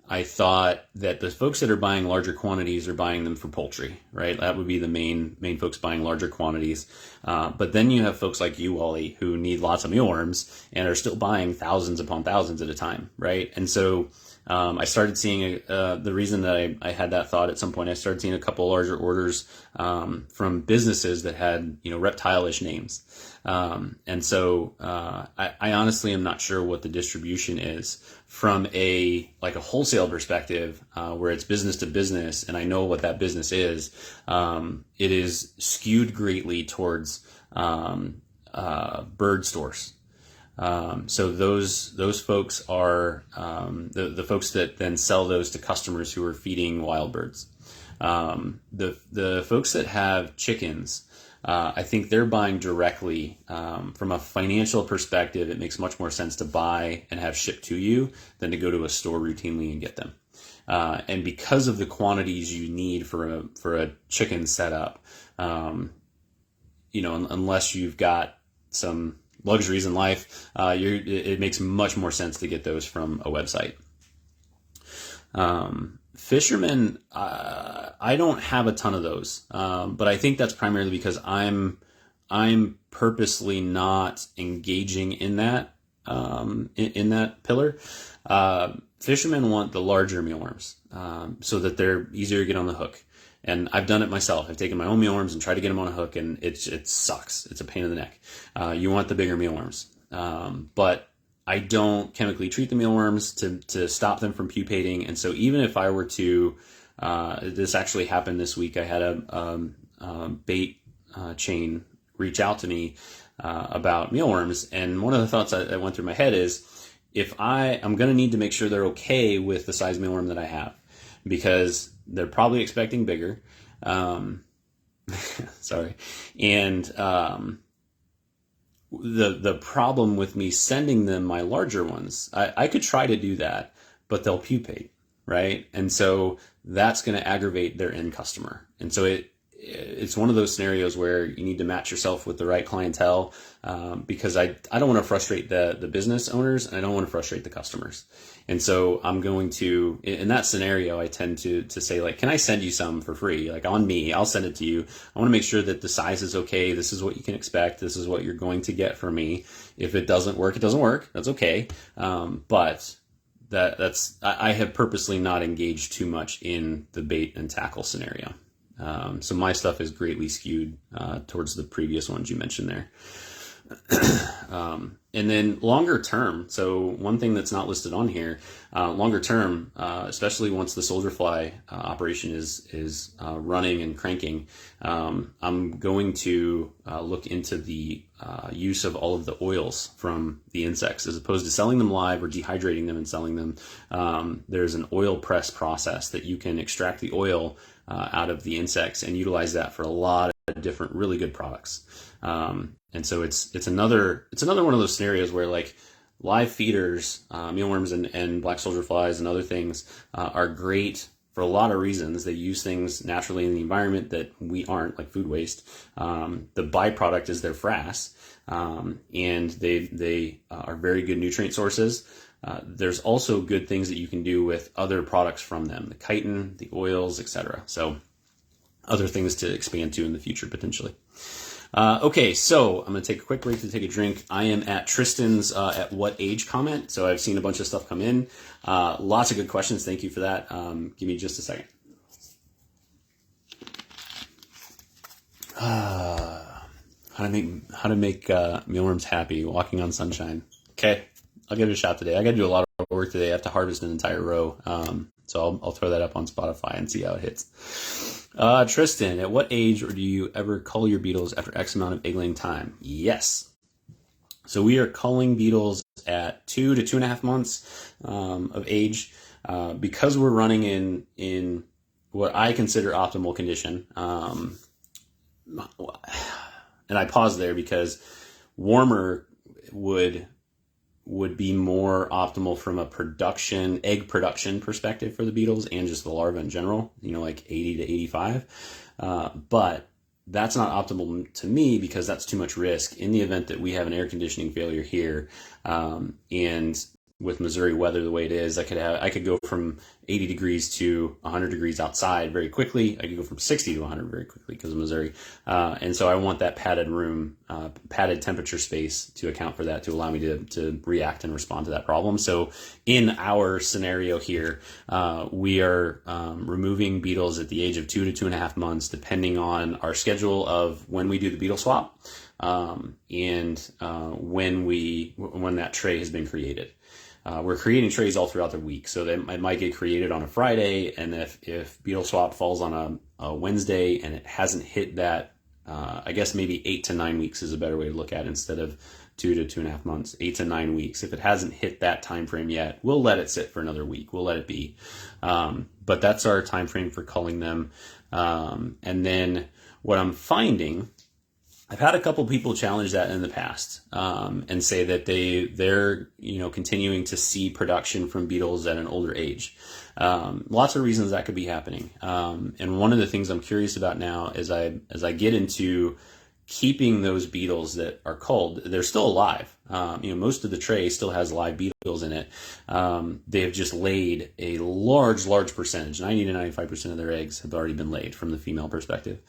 I thought that the folks that are buying larger quantities are buying them for poultry, right? That would be the main folks buying larger quantities. But then you have folks like you, Wally, who need lots of mealworms and are still buying thousands upon thousands at a time, right? And so I started seeing the reason that I had that thought at some point. I started seeing a couple larger orders from businesses that had reptile-ish names, and so I honestly am not sure what the distribution is from a wholesale perspective, where it's business to business, and I know what that business is. It is skewed greatly towards bird stores. So those folks are the folks that then sell those to customers who are feeding wild birds. The folks that have chickens, I think they're buying directly. From a financial perspective, it makes much more sense to buy and have shipped to you than to go to a store routinely and get them. And because of the quantities you need for a chicken setup, unless you've got some luxuries in life, it makes much more sense to get those from a website. Fishermen, I don't have a ton of those, but I think that's primarily because I'm purposely not engaging in that pillar. Fishermen want the larger mealworms, so that they're easier to get on the hook. And I've done it myself. I've taken my own mealworms and tried to get them on a hook, and it sucks. It's a pain in the neck. You want the bigger mealworms. But I don't chemically treat the mealworms to stop them from pupating. And so even if I were to, this actually happened this week. I had a bait chain reach out to me about mealworms. And one of the thoughts that went through my head is, if I'm going to need to make sure they're okay with the size mealworm that I have, because they're probably expecting bigger. Sorry. And the problem with me sending them my larger ones, I could try to do that, but they'll pupate, right? And so that's going to aggravate their end customer. And so it's one of those scenarios where you need to match yourself with the right clientele, because I don't want to frustrate the business owners, and I don't want to frustrate the customers. And so I'm going to, in that scenario, I tend to say, can I send you some for free? On me, I'll send it to you. I want to make sure that the size is okay. This is what you can expect. This is what you're going to get from me. If it doesn't work, it doesn't work. That's okay. But I have purposely not engaged too much in the bait and tackle scenario. So my stuff is greatly skewed towards the previous ones you mentioned there. And then longer term, so one thing that's not listed on here, longer term, especially once the soldier fly operation is running and cranking, I'm going to look into the use of all of the oils from the insects, as opposed to selling them live or dehydrating them and selling them. There's an oil press process that you can extract the oil out of the insects and utilize that for a lot of different really good products. And so it's another one of those scenarios where live feeders, mealworms and black soldier flies and other things are great for a lot of reasons. They use things naturally in the environment that we aren't, like food waste. The byproduct is their frass, and they are very good nutrient sources. There's also good things that you can do with other products from them, the chitin, the oils, etc. So other things to expand to in the future potentially. Okay, so I'm going to take a quick break to take a drink. I am at Tristan's at what age comment. So I've seen a bunch of stuff come in. Lots of good questions. Thank you for that. Give me just a second. How to make mealworms happy, walking on sunshine. Okay, I'll give it a shot today. I got to do a lot of of work today. I have to harvest an entire row. So I'll throw that up on Spotify and see how it hits. Tristan, at what age do you ever cull your beetles after X amount of egg laying time? Yes. So we are culling beetles at 2 to 2.5 months of age, because we're running in what I consider optimal condition. And I pause there because warmer would be more optimal from a egg production perspective for the beetles and just the larvae in general, like 80 to 85. But that's not optimal to me because that's too much risk in the event that we have an air conditioning failure here. And with Missouri weather the way it is, I could go from 80 degrees to 100 degrees outside very quickly. I could go from 60 to 100 very quickly because of Missouri. And so I want that padded room, padded temperature space to account for that, to allow me to react and respond to that problem. So in our scenario here, we are removing beetles at the age of 2 to 2.5 months, depending on our schedule of when we do the beetle swap, and when that tray has been created. We're creating trays all throughout the week, so it might get created on a Friday, and if beetle swap falls on a Wednesday and it hasn't hit that, I guess maybe 8 to 9 weeks is a better way to look at it instead of 2 to 2.5 months, 8 to 9 weeks. If it hasn't hit that time frame yet, we'll let it sit for another week. We'll let it be. But that's our time frame for culling them. And then what I'm finding, I've had a couple people challenge that in the past, and say that they're continuing to see production from beetles at an older age. Lots of reasons that could be happening. And one of the things I'm curious about now is as I get into keeping those beetles that are culled, they're still alive. Most of the tray still has live beetles in it. They have just laid a large percentage, 90 to 95% of their eggs have already been laid from the female perspective.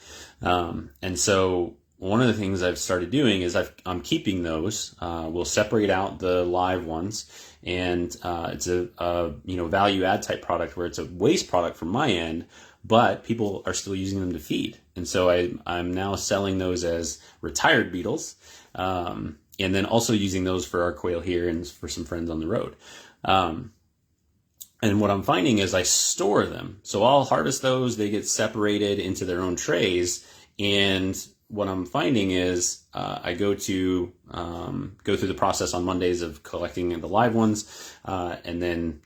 And so one of the things I've started doing is I'm keeping those. We'll separate out the live ones, and it's a value add type product where it's a waste product from my end, but people are still using them to feed. And so I'm now selling those as retired beetles, and then also using those for our quail here and for some friends on the road. And what I'm finding is I store them. So I'll harvest those, they get separated into their own trays, and what I'm finding is I go through the process on Mondays of collecting the live ones, and then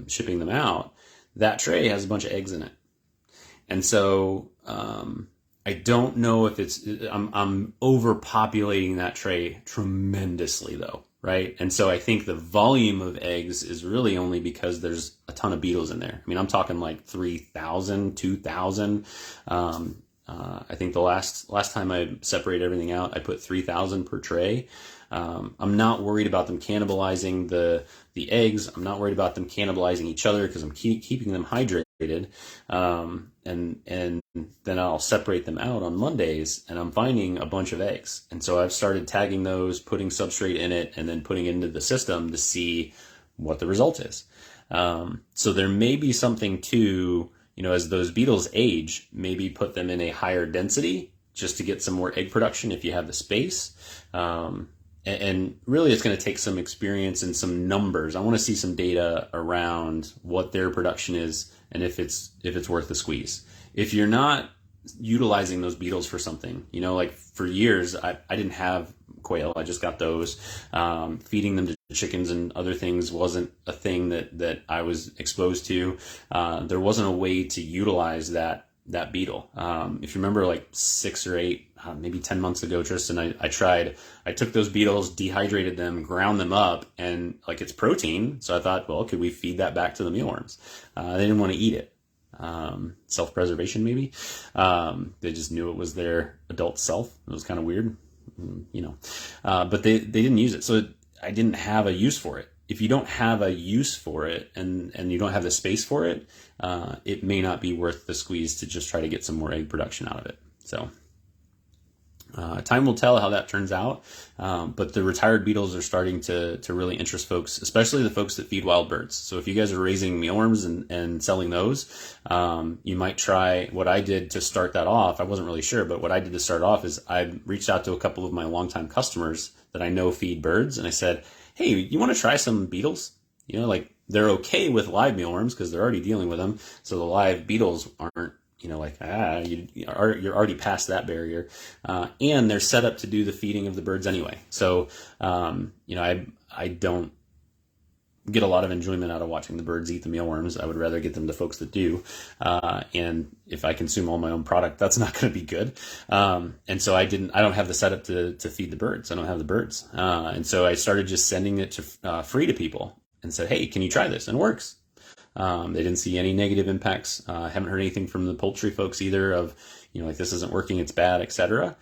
shipping them out. That tray has a bunch of eggs in it. And so I don't know if I'm overpopulating that tray tremendously though, right? And so I think the volume of eggs is really only because there's a ton of beetles in there. I mean, I'm talking like 3,000, 2,000. I think the last time I separated everything out, I put 3,000 per tray. I'm not worried about them cannibalizing the eggs. I'm not worried about them cannibalizing each other because I'm keeping them hydrated. And then I'll separate them out on Mondays, and I'm finding a bunch of eggs. And so I've started tagging those, putting substrate in it, and then putting it into the system to see what the result is. So there may be something to, as those beetles age, maybe put them in a higher density just to get some more egg production if you have the space. And really it's going to take some experience and some numbers. I want to see some data around what their production is and if it's worth the squeeze. If you're not utilizing those beetles for something, like for years, I didn't have quail. I just got those. Feeding them to chickens and other things wasn't a thing that I was exposed to. There wasn't a way to utilize that beetle. If you remember like 6 or 8, maybe 10 months ago, Tristan, I took those beetles, dehydrated them, ground them up, and like it's protein. So I thought, well, could we feed that back to the mealworms? They didn't want to eat it. Self-preservation maybe. They just knew it was their adult self. It was kind of weird, but they didn't use it. So I didn't have a use for it. If you don't have a use for it and you don't have the space for it, it may not be worth the squeeze to just try to get some more egg production out of it. So time will tell how that turns out. But the retired beetles are starting to really interest folks, especially the folks that feed wild birds. So if you guys are raising mealworms and selling those, you might try what I did to start that off. I wasn't really sure, but what I did to start off is I reached out to a couple of my longtime customers that I know feed birds. And I said, hey, you want to try some beetles? like they're okay with live mealworms because they're already dealing with them. So the live beetles aren't, like, you're already past that barrier. And they're set up to do the feeding of the birds anyway. So, I don't get a lot of enjoyment out of watching the birds eat the mealworms. I would rather get them to folks that do. And if I consume all my own product, that's not going to be good. And so I don't have the setup to feed the birds. I don't have the birds. And so I started just sending it to free to people and said, hey, can you try this? And it works. They didn't see any negative impacts. Haven't heard anything from the poultry folks either of, like this isn't working, it's bad, etc.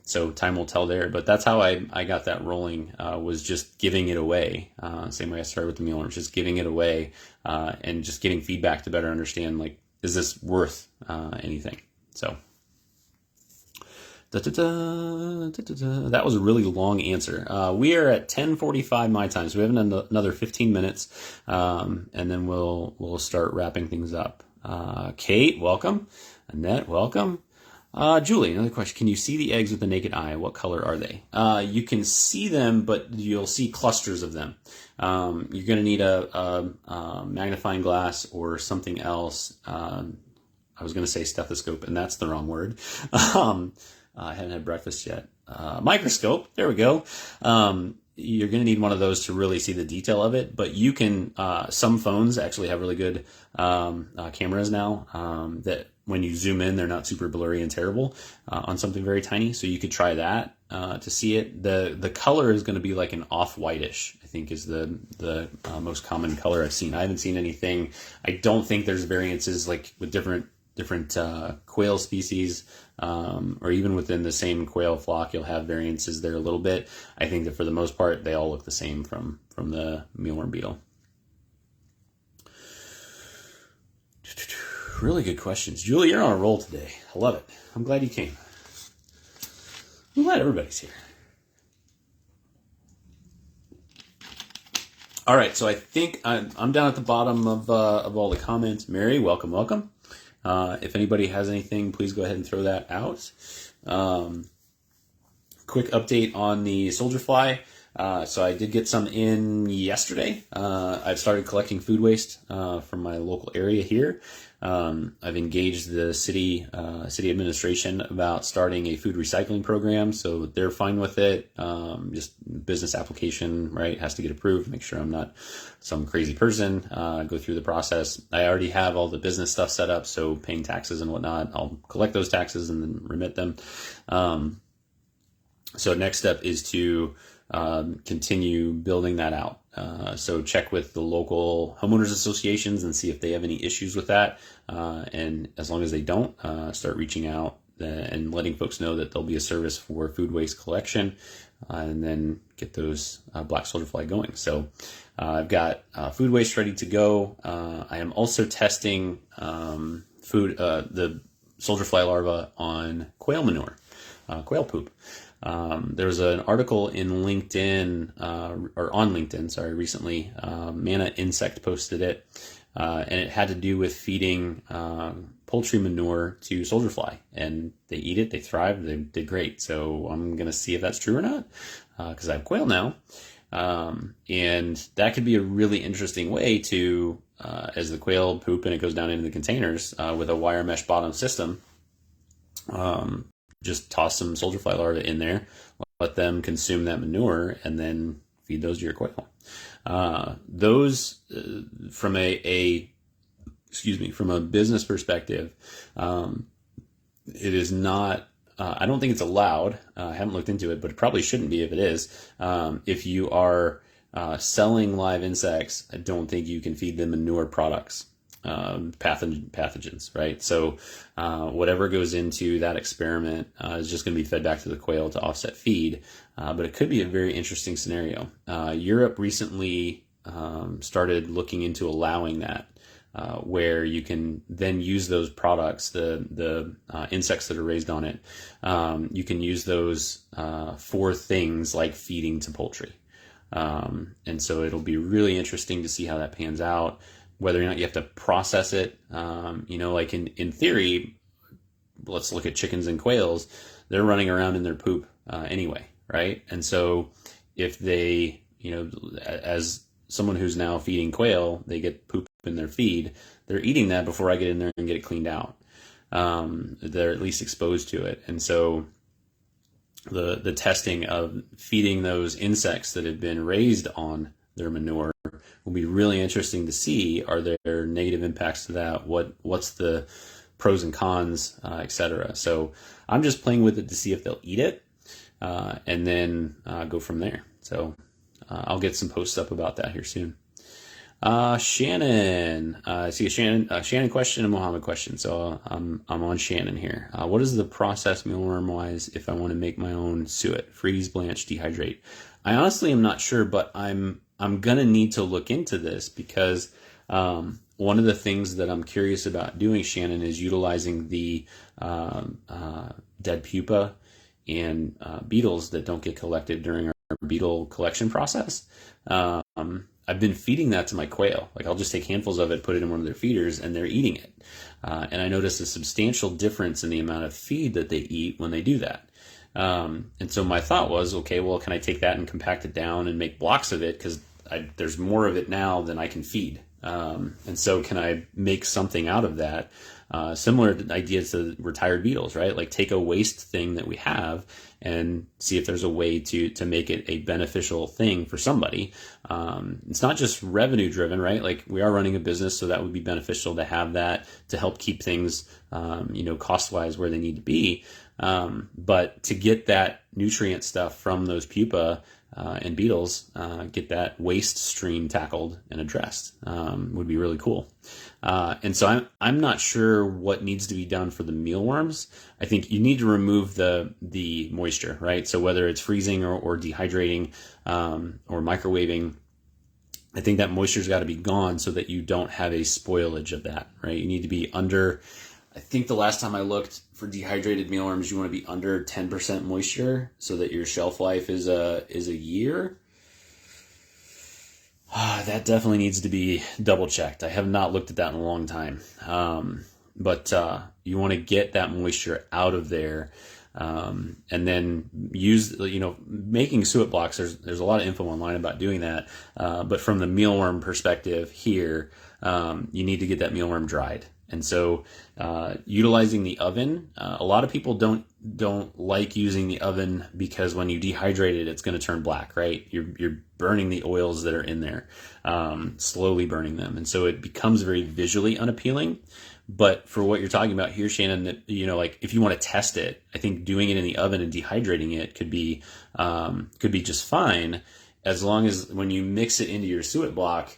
So time will tell there. But that's how I got that rolling, was just giving it away. Same way I started with the mealworms, just giving it away and just getting feedback to better understand, like, is this worth anything? So that was a really long answer. We are at 10:45 my time, so we have another 15 minutes, and then we'll start wrapping things up. Kate, welcome. Annette, welcome. Julie, another question. Can you see the eggs with the naked eye? What color are they? You can see them, but you'll see clusters of them. You're going to need a magnifying glass or something else. I was going to say stethoscope, and that's the wrong word. I haven't had breakfast yet. Microscope, there we go. You're going to need one of those to really see the detail of it, but you can, some phones actually have really good cameras now that when you zoom in, they're not super blurry and terrible on something very tiny. So you could try that to see it. The color is going to be like an off-whitish, I think is the most common color I've seen. I haven't seen anything. I don't think there's variances like with different quail species, or even within the same quail flock, you'll have variances there a little bit. I think that for the most part, they all look the same from the mealworm beetle. Really good questions. Julie, you're on a roll today. I love it. I'm glad you came. I'm glad everybody's here. All right, so I think I'm down at the bottom of all the comments. Mary, welcome. If anybody has anything, please go ahead and throw that out. Quick update on the soldier fly. So I did get some in yesterday. I've started collecting food waste from my local area here. I've engaged the city administration about starting a food recycling program, so they're fine with it. Just business application, right? Has to get approved. Make sure I'm not some crazy person. Go through the process. I already have all the business stuff set up, so paying taxes and whatnot. I'll collect those taxes and then remit them. So next step is to continue building that out. So check with the local homeowners associations and see if they have any issues with that. And as long as they don't, start reaching out and letting folks know that there'll be a service for food waste collection, and then get those black soldier fly going. So I've got food waste ready to go. I am also testing the soldier fly larvae on quail manure, quail poop. There was an article in LinkedIn, or on LinkedIn, sorry, recently. Mana Insect posted it, and it had to do with feeding poultry manure to soldier fly, and they eat it, they thrive, they did great. So I'm going to see if that's true or not, because I have quail now. And that could be a really interesting way to, as the quail poop and it goes down into the containers, with a wire mesh bottom system, just toss some soldier fly larvae in there, let them consume that manure, and then feed those to your quail. Those, from a business perspective, it is not, I don't think it's allowed. I haven't looked into it, but it probably shouldn't be if it is. If you are selling live insects, I don't think you can feed them manure products. Pathogens, right? So whatever goes into that experiment is just going to be fed back to the quail to offset feed, but it could be a very interesting scenario. Europe recently started looking into allowing that, where you can then use those products, the insects that are raised on it, you can use those for things like feeding to poultry. And so it'll be really interesting to see how that pans out. Whether or not you have to process it, like in theory, let's look at chickens and quails. They're running around in their poop anyway, right? And so if they, as someone who's now feeding quail, they get poop in their feed. They're eating that before I get in there and get it cleaned out. They're at least exposed to it. And so the testing of feeding those insects that have been raised on their manure will be really interesting to see. Are there negative impacts to that? What's the pros and cons, etc. So I'm just playing with it to see if they'll eat it, and then go from there. So I'll get some posts up about that here soon. Shannon, I see a Shannon question and a Mohammed question. So I'm on Shannon here. What is the process mealworm wise if I want to make my own suet, freeze, blanch, dehydrate? I honestly am not sure, but I'm gonna need to look into this because one of the things that I'm curious about doing, Shannon, is utilizing the dead pupa and beetles that don't get collected during our beetle collection process. I've been feeding that to my quail. Like I'll just take handfuls of it, put it in one of their feeders, and they're eating it. And I notice a substantial difference in the amount of feed that they eat when they do that. And so my thought was, okay, well, can I take that and compact it down and make blocks of it? Because there's more of it now than I can feed. And so can I make something out of that? Similar ideas to retired beetles, right? Like take a waste thing that we have and see if there's a way to make it a beneficial thing for somebody. It's not just revenue driven, right? Like we are running a business, so that would be beneficial to have that to help keep things, cost wise where they need to be. But to get that nutrient stuff from those pupa and beetles, get that waste stream tackled and addressed, would be really cool. And so I'm not sure what needs to be done for the mealworms. I think you need to remove the moisture, right? So whether it's freezing or dehydrating, or microwaving, I think that moisture's got to be gone so that you don't have a spoilage of that, right? You need to be under, I think the last time I looked for dehydrated mealworms, you want to be under 10% moisture so that your shelf life is a year. That definitely needs to be double checked. I have not looked at that in a long time. But you want to get that moisture out of there. And then use, making suet blocks. There's a lot of info online about doing that. But from the mealworm perspective here, you need to get that mealworm dried. And so, utilizing the oven, a lot of people don't like using the oven because when you dehydrate it, it's going to turn black, right? You're burning the oils that are in there, slowly burning them. And so it becomes very visually unappealing. But for what you're talking about here, Shannon, that, like if you want to test it, I think doing it in the oven and dehydrating it could be just fine, as long as when you mix it into your suet block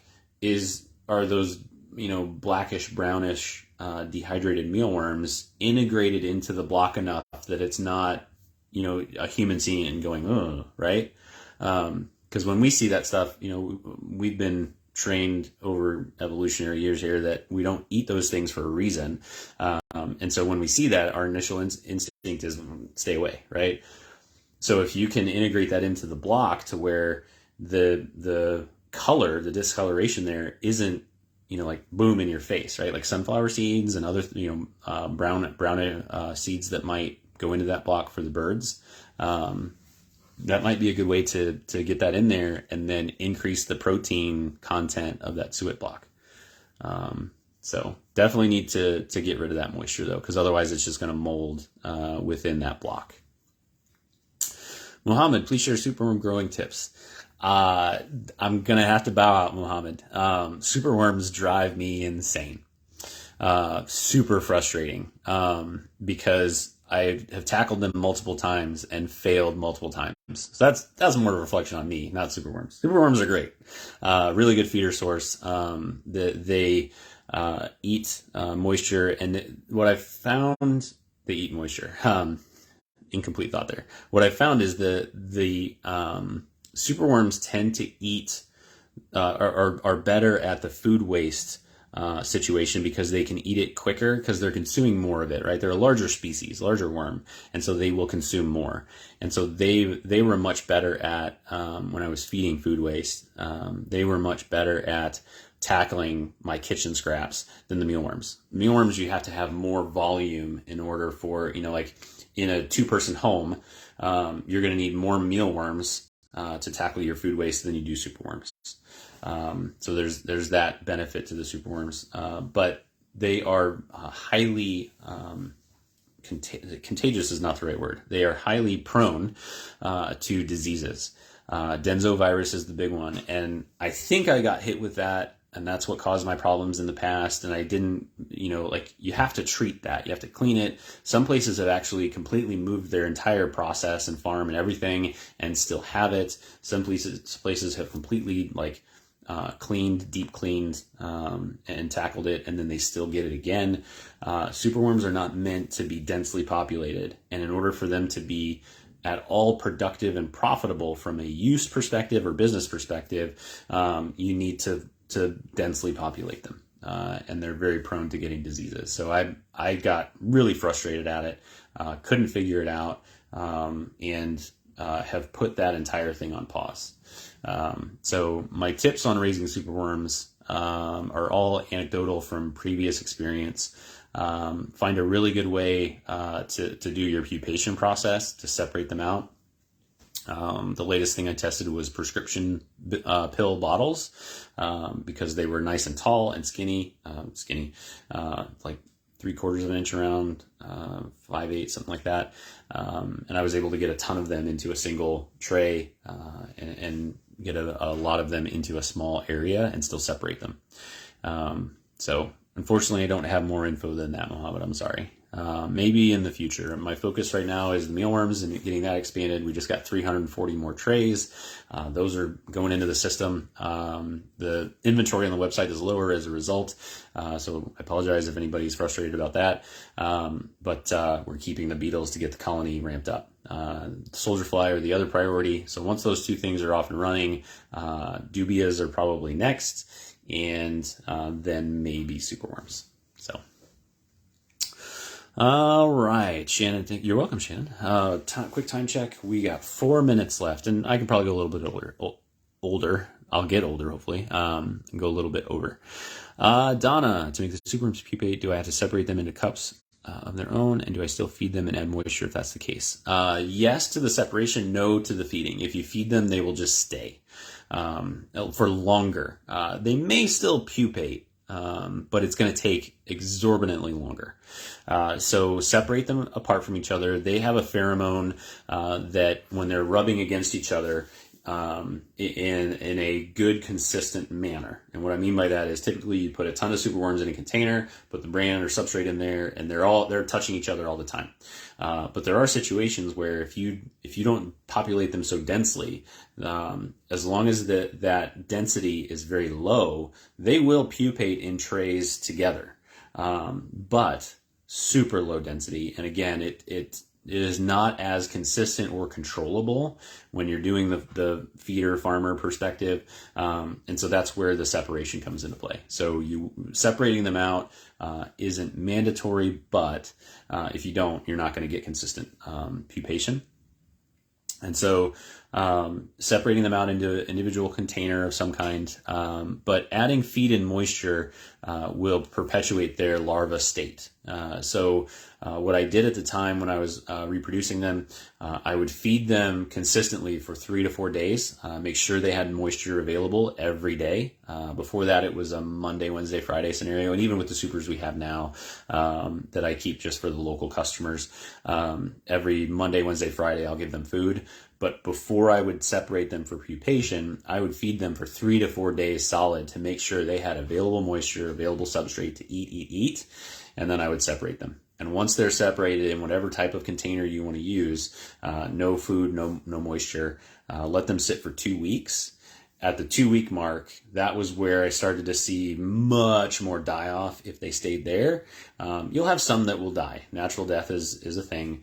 are those, blackish, brownish, dehydrated mealworms integrated into the block enough that it's not, a human seeing it and going, oh, right? Because when we see that stuff, we've been trained over evolutionary years here that we don't eat those things for a reason. And so when we see that, our initial instinct is stay away, right? So if you can integrate that into the block to where the color, the discoloration there isn't, like boom in your face, right? Like sunflower seeds and other, brown seeds that might go into that block for the birds. That might be a good way to get that in there and then increase the protein content of that suet block. So definitely need to get rid of that moisture though, because otherwise it's just going to mold within that block. Mohammed, please share superworm growing tips. I'm going to have to bow out, Mohammed. Superworms drive me insane. Super frustrating, because I have tackled them multiple times and failed multiple times. So that's more of a reflection on me, not superworms. Superworms are great. Really good feeder source. They eat moisture, and what I found, they eat moisture. Incomplete thought there. What I found is the superworms tend to eat, are better at the food waste situation because they can eat it quicker because they're consuming more of it, right? They're a larger species, larger worm, and so they will consume more. And so they were much better at, when I was feeding food waste, they were much better at tackling my kitchen scraps than the mealworms. Mealworms, you have to have more volume in order for, like in a 2-person home, you're going to need more mealworms to tackle your food waste than you do superworms. So there's that benefit to the superworms, but they are highly contagious is not the right word. They are highly prone to diseases. Denzovirus is the big one, and I think I got hit with that, and that's what caused my problems in the past. And I didn't, you have to treat that. You have to clean it. Some places have actually completely moved their entire process and farm and everything, and still have it. Some places have completely deep cleaned, and tackled it, and then they still get it again. Superworms are not meant to be densely populated, and in order for them to be at all productive and profitable from a use perspective or business perspective, you need to densely populate them, and they're very prone to getting diseases. So I got really frustrated at it, couldn't figure it out, and have put that entire thing on pause. So my tips on raising superworms are all anecdotal from previous experience. Find a really good way to do your pupation process to separate them out. The latest thing I tested was prescription pill bottles, because they were nice and tall and skinny, like 3/4 of an inch around, 5/8, something like that. And I was able to get a ton of them into a single tray, and get a lot of them into a small area and still separate them. So unfortunately, I don't have more info than that, Mohammed. I'm sorry. Maybe in the future. My focus right now is the mealworms and getting that expanded. We just got 340 more trays. Those are going into the system. The inventory on the website is lower as a result. So I apologize if anybody's frustrated about that. But we're keeping the beetles to get the colony ramped up. Soldier fly are the other priority. So once those two things are off and running, dubias are probably next, and then maybe superworms. So. All right, Shannon. You're welcome, Shannon. Quick time check. We got 4 minutes left, and I can probably go a little bit older. I'll get older, hopefully, and go a little bit over. Donna, to make the superworms pupate, do I have to separate them into cups of their own, and do I still feed them and add moisture if that's the case? Yes to the separation, no to the feeding. If you feed them, they will just stay for longer. They may still pupate, but it's going to take exorbitantly longer. So separate them apart from each other. They have a pheromone that when they're rubbing against each other, in a good, consistent manner. And what I mean by that is typically you put a ton of superworms in a container, put the brand or substrate in there, and they're touching each other all the time. But there are situations where if you don't populate them so densely, as long as that density is very low, they will pupate in trays together. But super low density, and again, it is not as consistent or controllable when you're doing the feeder farmer perspective. And so that's where the separation comes into play. So separating them out isn't mandatory, but if you don't, you're not going to get consistent pupation. And so separating them out into an individual container of some kind, but adding feed and moisture will perpetuate their larva state. So what I did at the time when I was reproducing them, I would feed them consistently for 3 to 4 days, make sure they had moisture available every day. Before that, it was a Monday, Wednesday, Friday scenario. And even with the supers we have now that I keep just for the local customers, every Monday, Wednesday, Friday, I'll give them food. But before I would separate them for pupation, I would feed them for 3 to 4 days solid to make sure they had available moisture, available substrate to eat, and then I would separate them. And once they're separated in whatever type of container you want to use, no food, no moisture, let them sit for 2 weeks. At the 2-week mark, that was where I started to see much more die-off if they stayed there. You'll have some that will die. Natural death is a thing.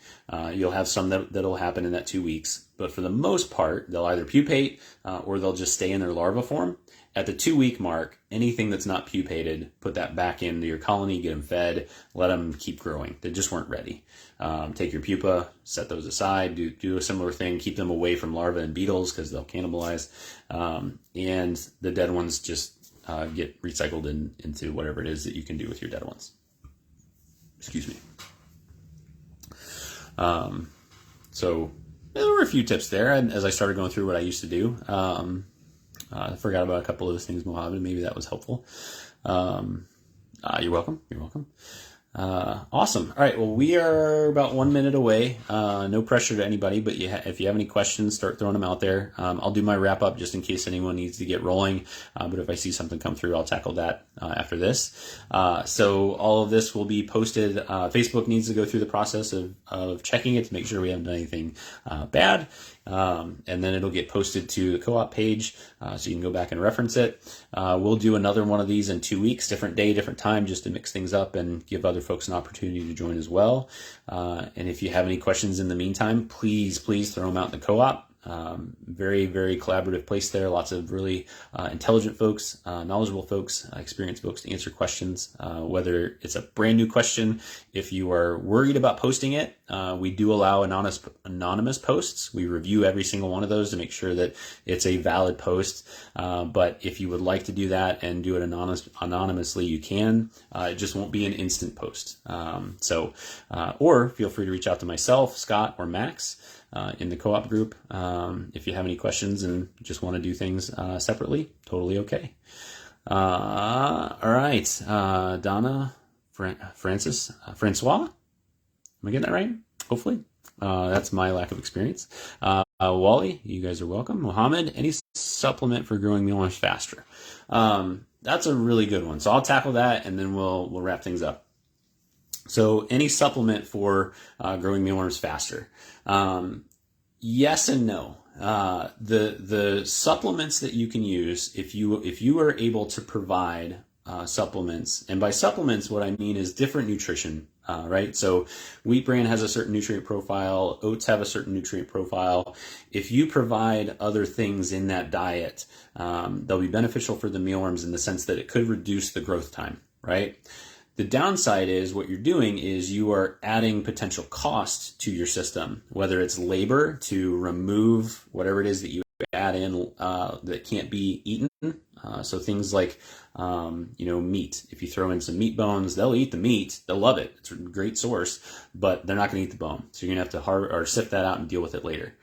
You'll have some that'll happen in that 2 weeks. But for the most part, they'll either pupate or they'll just stay in their larva form. At the 2-week mark, anything that's not pupated, put that back into your colony, get them fed, let them keep growing. They just weren't ready. Take your pupa, set those aside, do a similar thing, keep them away from larvae and beetles because they'll cannibalize. And the dead ones just get recycled into whatever it is that you can do with your dead ones. Excuse me. So there were a few tips there as I started going through what I used to do. I forgot about a couple of those things, Mohammed. Maybe that was helpful. You're welcome. You're welcome. Awesome. All right. Well, we are about 1 minute away. No pressure to anybody, but if you have any questions, start throwing them out there. I'll do my wrap up just in case anyone needs to get rolling. But if I see something come through, I'll tackle that after this. So all of this will be posted. Facebook needs to go through the process of checking it to make sure we haven't done anything bad. And then it'll get posted to the co-op page, so you can go back and reference it. We'll do another one of these in 2 weeks, different day, different time, just to mix things up and give other folks an opportunity to join as well. And if you have any questions in the meantime, please throw them out in the co-op. Very, very collaborative place there. Lots of really intelligent folks, knowledgeable folks, experienced folks to answer questions, whether it's a brand new question. If you are worried about posting it, we do allow anonymous posts. We review every single one of those to make sure that it's a valid post. But if you would like to do that and do it anonymously, you can. It just won't be an instant post. Or feel free to reach out to myself, Scott, or Max in the co-op group. If you have any questions and just want to do things separately, totally okay. All right. Donna, Francois, am I getting that right? Hopefully. That's my lack of experience. Wally, you guys are welcome. Mohammed, any supplement for growing mealworms faster? That's a really good one. So I'll tackle that and then we'll wrap things up. So any supplement for growing mealworms faster? Yes and no. The supplements that you can use, if you are able to provide supplements, and by supplements what I mean is different nutrition, right? So wheat bran has a certain nutrient profile, oats have a certain nutrient profile. If you provide other things in that diet, they'll be beneficial for the mealworms in the sense that it could reduce the growth time, right? The downside is what you're doing is you are adding potential cost to your system, whether it's labor to remove whatever it is that you add in that can't be eaten. So things like, meat. If you throw in some meat bones, they'll eat the meat. They'll love it. It's a great source, but they're not going to eat the bone. So you're going to have to sift that out and deal with it later.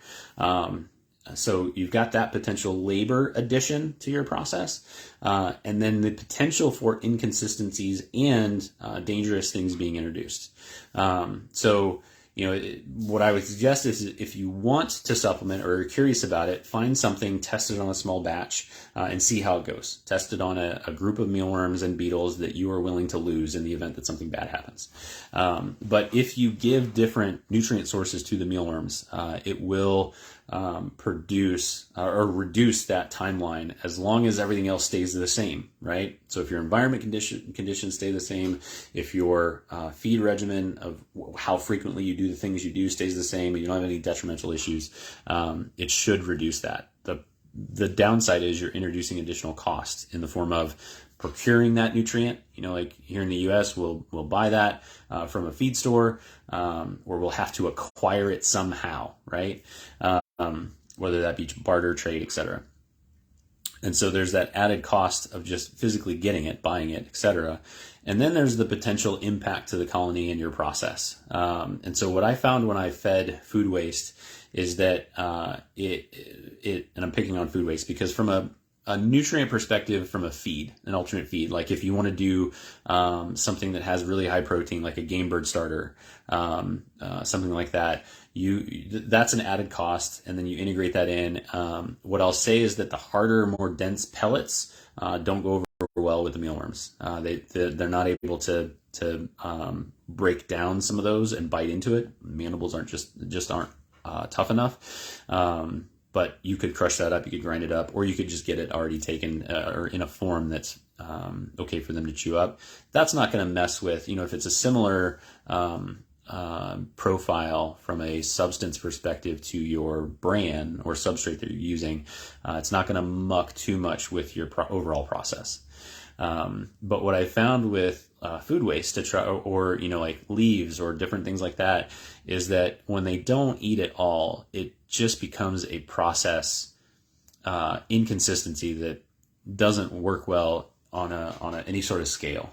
So you've got that potential labor addition to your process, and then the potential for inconsistencies and dangerous things being introduced. What I would suggest is if you want to supplement or are curious about it, find something, test it on a small batch, and see how it goes. Test it on a group of mealworms and beetles that you are willing to lose in the event that something bad happens. But if you give different nutrient sources to the mealworms, it will produce or reduce that timeline as long as everything else stays the same, right? So if your environment conditions stay the same, if your feed regimen of how frequently you do the things you do stays the same, and you don't have any detrimental issues, it should reduce that. The downside is you're introducing additional cost in the form of procuring that nutrient. Like here in the U.S., we'll buy that from a feed store, or we'll have to acquire it somehow, right? Whether that be barter, trade, etc. And so there's that added cost of just physically getting it, buying it, etc. And then there's the potential impact to the colony and your process. And so what I found when I fed food waste is that and I'm picking on food waste because from a nutrient perspective, from a feed, an alternate feed, like if you want to do something that has really high protein, like a game bird starter, something like that, that's an added cost, and then you integrate that in. What I'll say is that the harder, more dense pellets don't go over well with the mealworms. They're not able to break down some of those and bite into it. Mandibles aren't tough enough. But you could crush that up, you could grind it up, or you could just get it already taken or in a form that's okay for them to chew up. That's not going to mess with, if it's a similar profile from a substance perspective to your bran or substrate that you're using, it's not going to muck too much with your overall process. But what I found with food waste to try, or like leaves or different things like that, is that when they don't eat it all, it just becomes a process inconsistency that doesn't work well on any sort of scale.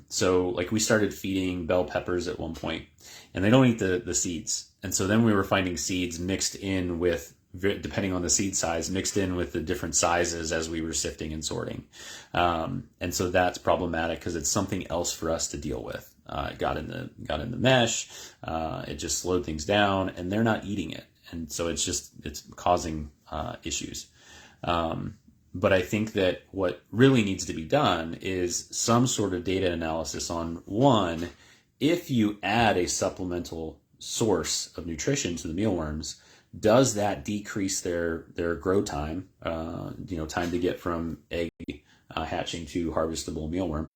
So like we started feeding bell peppers at one point, and they don't eat the seeds. And so then we were finding seeds mixed in with depending on the seed size, mixed in with the different sizes as we were sifting and sorting. And so that's problematic because it's something else for us to deal with. It got in the mesh, it just slowed things down, and they're not eating it. And so it's causing issues. But I think that what really needs to be done is some sort of data analysis on, one, if you add a supplemental source of nutrition to the mealworms, does that decrease their grow time, time to get from egg hatching to harvestable mealworm?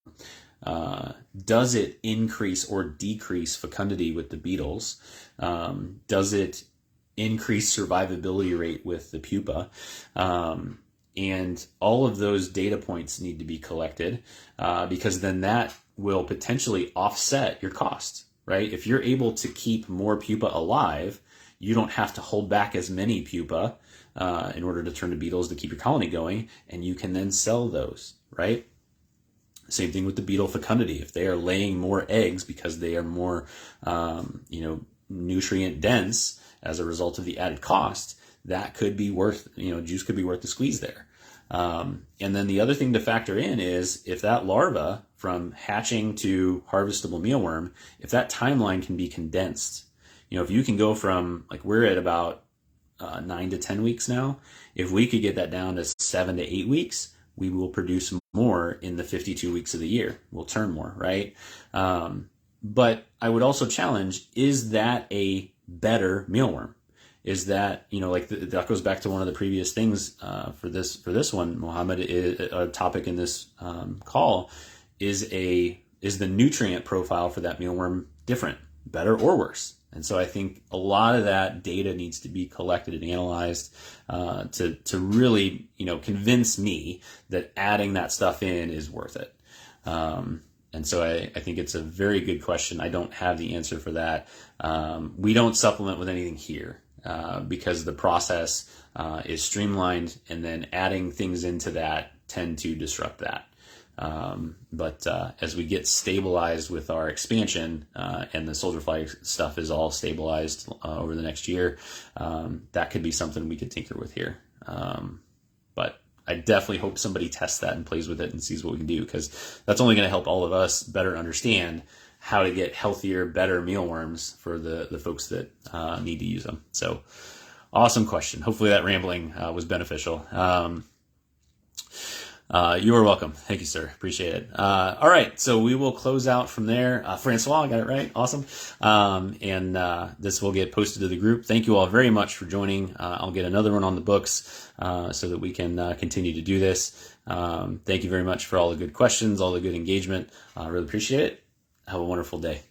Does it increase or decrease fecundity with the beetles? Does it increase survivability rate with the pupa? And all of those data points need to be collected because then that will potentially offset your costs, right? If you're able to keep more pupa alive, you don't have to hold back as many pupa in order to turn to beetles to keep your colony going, and you can then sell those, right? Same thing with the beetle fecundity. If they are laying more eggs because they are more, nutrient dense as a result of the added cost, that could be worth, juice could be worth the squeeze there. And then the other thing to factor in is if that larva from hatching to harvestable mealworm, if that timeline can be condensed, if you can go from, like, we're at about 9 to 10 weeks now, if we could get that down to 7 to 8 weeks, we will produce more in the 52 weeks of the year. We'll turn more, right? But I would also challenge, is that a better mealworm? Is that, that goes back to one of the previous things for this one, Mohammed, a topic in this call, is the nutrient profile for that mealworm different, better or worse? And so I think a lot of that data needs to be collected and analyzed to really, convince me that adding that stuff in is worth it. And so I think it's a very good question. I don't have the answer for that. We don't supplement with anything here because the process is streamlined, and then adding things into that tend to disrupt that. But as we get stabilized with our expansion and the soldier fly stuff is all stabilized over the next year, that could be something we could tinker with here. But I definitely hope somebody tests that and plays with it and sees what we can do, because that's only going to help all of us better understand how to get healthier, better mealworms for the folks that need to use them. So awesome question. Hopefully that rambling was beneficial. You are welcome. Thank you, sir. Appreciate it. All right. So we will close out from there. Francois, I got it right. Awesome. And this will get posted to the group. Thank you all very much for joining. I'll get another one on the books so that we can continue to do this. Thank you very much for all the good questions, all the good engagement. I really appreciate it. Have a wonderful day.